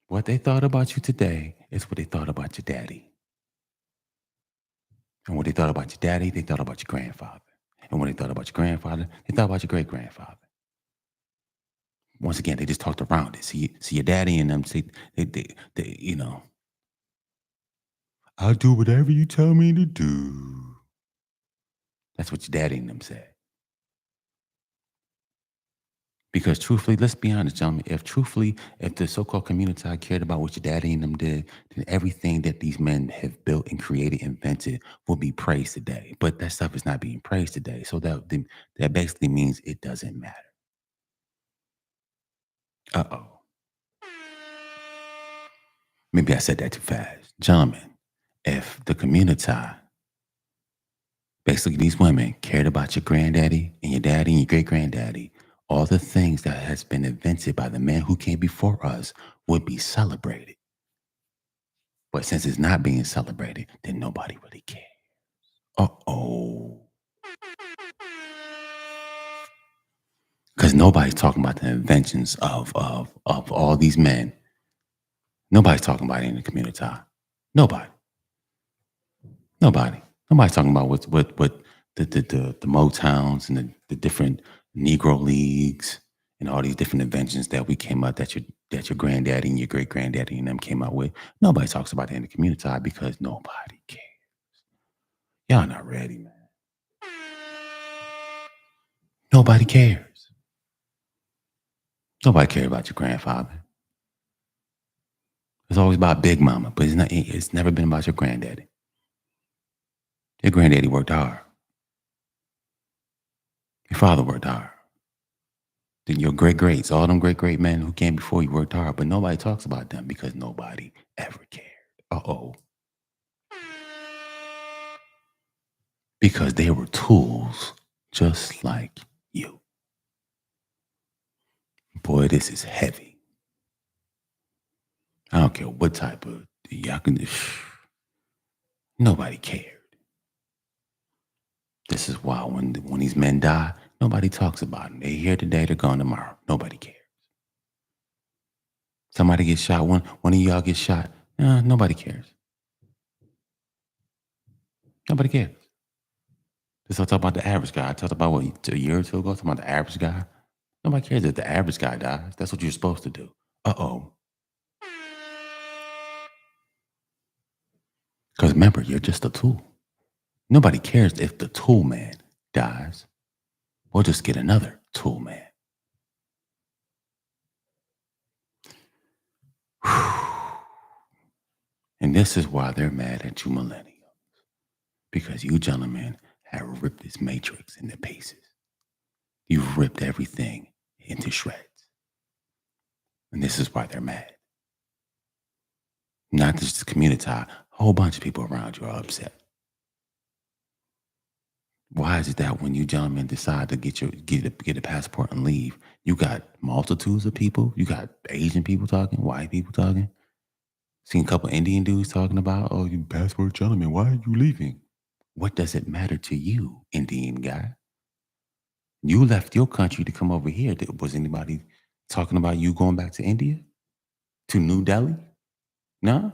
What they thought about you today is what they thought about your daddy. And what they thought about your daddy, they thought about your grandfather. And what they thought about your grandfather, they thought about your great grandfather. Once again, they just talked around it. See your daddy and them say they, I'll do whatever you tell me to do. That's what your daddy and them said. Because truthfully, let's be honest, gentlemen, if the so-called community cared about what your daddy and them did, then everything that these men have built and created, invented, will be praised today. But that stuff is not being praised today. So that basically means it doesn't matter. Uh-oh. Maybe I said that too fast. Gentlemen, if the community, basically these women, cared about your granddaddy and your daddy and your great granddaddy, all the things that has been invented by the men who came before us would be celebrated. But since it's not being celebrated, then nobody really cares. Uh-oh. Because nobody's talking about the inventions of all these men. Nobody's talking about it in the community. Nobody. Nobody. Nobody's talking about what the Motowns and the different Negro leagues and all these different inventions that we came up that your granddaddy and your great granddaddy and them came out with. Nobody talks about it in the community because nobody cares. Y'all not ready, man. Nobody cares. Nobody cares about your grandfather. It's always about Big Mama, but it's never been about your granddaddy. Your granddaddy worked hard. Your father worked hard. Then your greats, all them great men who came before you worked hard, but nobody talks about them because nobody ever cared. Uh-oh. Because they were tools just like you. Boy, this is heavy. I don't care what type of y'all can. Nobody cared. This is why when these men die, nobody talks about them. They're here today, they're gone tomorrow. Nobody cares. Somebody gets shot, one of y'all gets shot. Nobody cares. Nobody cares. Just I talk about the average guy. I talked about what a year or two ago. Talking about the average guy. Nobody cares if the average guy dies. That's what you're supposed to do. Uh-oh. Because remember, you're just a tool. Nobody cares if the tool man dies. We'll just get another tool man. And this is why they're mad at you millennials. Because you gentlemen have ripped this matrix into pieces. You've ripped everything into shreds. And this is why they're mad. Not just the community, a whole bunch of people around you are upset. Why is it that when you gentlemen decide to get a passport and leave, you got multitudes of people? You got Asian people talking, white people talking. Seen a couple Indian dudes talking about, oh, you passport gentlemen, why are you leaving? What does it matter to you, Indian guy? You left your country to come over here. Was anybody Talking about you going back to India? To New Delhi? No?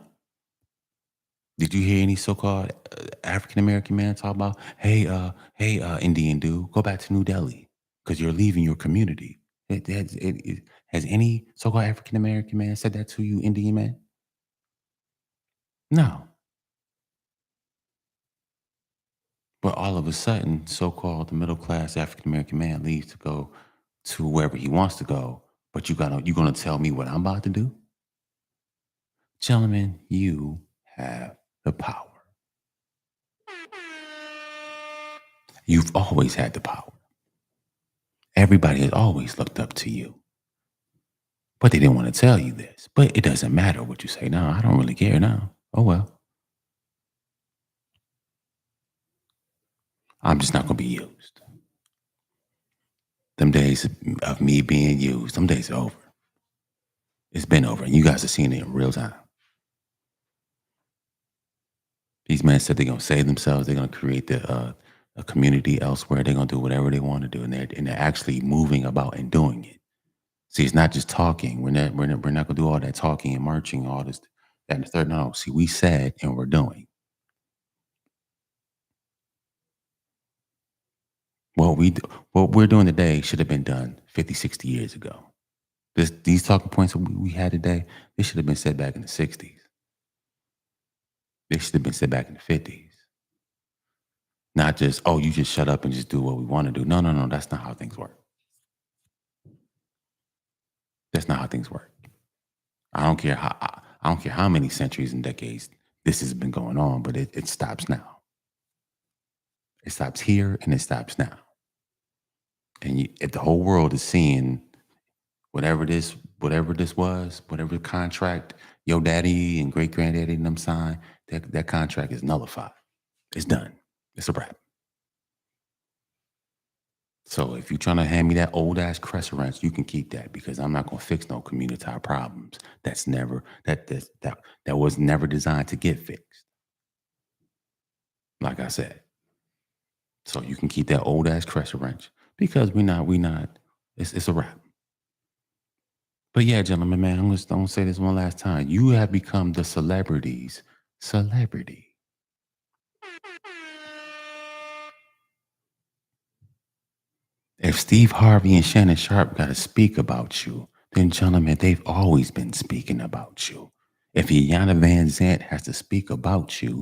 Did you hear any so-called African American man talk about, hey, Indian dude, go back to New Delhi because you're leaving your community? Has any so-called African American man said that to you, Indian man? No. But all of a sudden, so-called the middle class African American man leaves to go to wherever he wants to go. But you gonna tell me what I'm about to do? Gentlemen, you have the power. You've always had the power. Everybody has always looked up to you. But they didn't want to tell you this. But it doesn't matter what you say now. I don't really care now. Oh well. I'm just not gonna be used. Them days of me being used, them days are over. It's been over. And you guys are seeing it in real time. These men said they're gonna save themselves, they're gonna create a community elsewhere, they're gonna do whatever they want to do, and they're actually moving about and doing it. See, it's not just talking. We're not gonna do all that talking and marching, all this, that, and the third. No, see, we said and we're doing. What we do, what we're doing today should have been done 50, 60 years ago. These talking points that we had today, they should have been said back in the 60s. They should have been said back in the 50s. Not just, oh, you just shut up and just do what we want to do. No, no, no, that's not how things work. That's not how things work. I don't care how many centuries and decades this has been going on, but it stops now. It stops here and it stops now. And if the whole world is seeing whatever this was, whatever contract your daddy and great granddaddy and them signed, that contract is nullified. It's done. It's a wrap. So if you're trying to hand me that old ass Crest wrench, you can keep that because I'm not gonna fix no community problems. That was never designed to get fixed. Like I said. So you can keep that old ass Crest wrench because we not it's a wrap. But yeah, gentlemen, man, I'm gonna say this one last time. You have become the celebrities celebrity. If Steve Harvey and Shannon Sharp got to speak about you, then gentlemen, they've always been speaking about you. If Yana Van Zant has to speak about you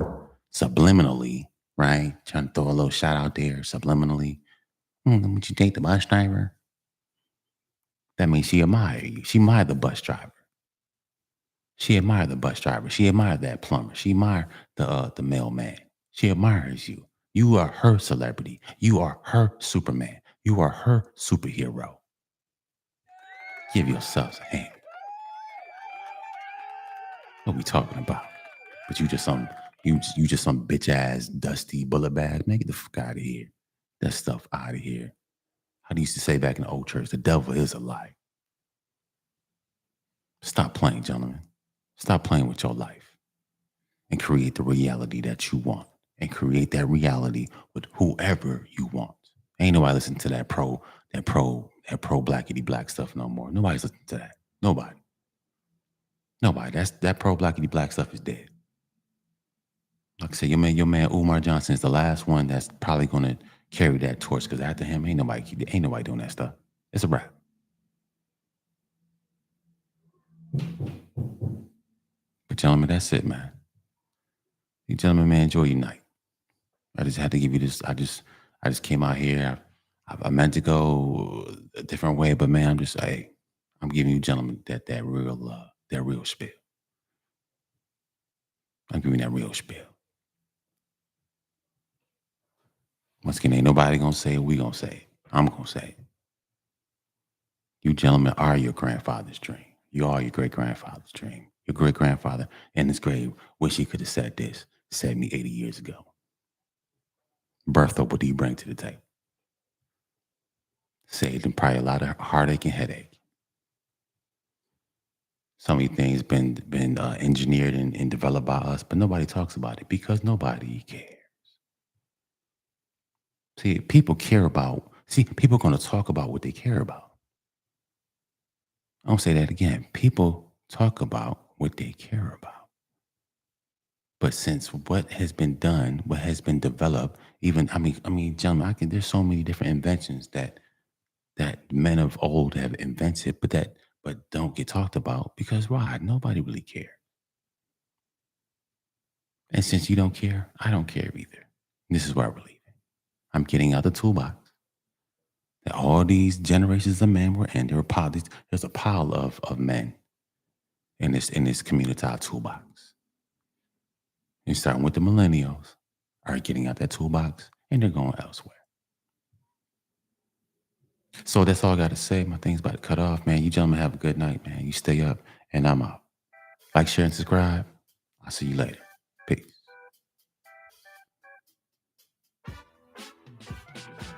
subliminally, right? Trying to throw a little shout out there subliminally. Would you date the bus driver? That means she admire you. She admire the bus driver. She admire the bus driver. She admire that plumber. She admire the mailman. She admires you. You are her celebrity. You are her Superman. You are her superhero. Give yourselves a hand. What we talking about? But you just some bitch ass dusty bullet bag. Man, get the fuck out of here. That stuff out of here. How they used to say back in the old church, the devil is a lie. Stop playing, gentlemen. Stop playing with your life and create the reality that you want. And create that reality with whoever you want. Ain't nobody listening to that pro blackity black stuff no more. Nobody's listening to that. Nobody. Nobody. That pro blackity black stuff is dead. Like I said, your man Umar Johnson is the last one that's probably gonna carry that torch because after him, ain't nobody doing that stuff. It's a wrap. But gentlemen, that's it, man. You gentlemen, man, enjoy your night. I just had to give you this. I just came out here. I meant to go a different way, but man, I'm giving you gentlemen that real spiel. I'm giving you that real spiel. Once again, ain't nobody gonna say it. We gonna say it. I'm gonna say it. You gentlemen are your grandfather's dream. You are your great grandfather's dream. Your great grandfather in his grave wish he could have said this 70, 80 years ago. Bertha, what do you bring to the table? Saved him probably a lot of heartache and headache. So many things been engineered and developed by us, but nobody talks about it because nobody cares. See, people care about. See, people are going to talk about what they care about. I'll say that again. People talk about what they care about. But since what has been done, what has been developed, even I mean, gentlemen, there's so many different inventions that men of old have invented, but don't get talked about because why? Nobody really cared. And since you don't care, I don't care either. This is where I believe it. I'm getting out the toolbox that all these generations of men were in. There were piles. There's a pile of men in this community toolbox. And starting with the millennials are getting out that toolbox and they're going elsewhere. So that's all I got to say. My thing's about to cut off, man. You gentlemen have a good night, man. You stay up and I'm out. Like, share, and subscribe. I'll see you later. Peace.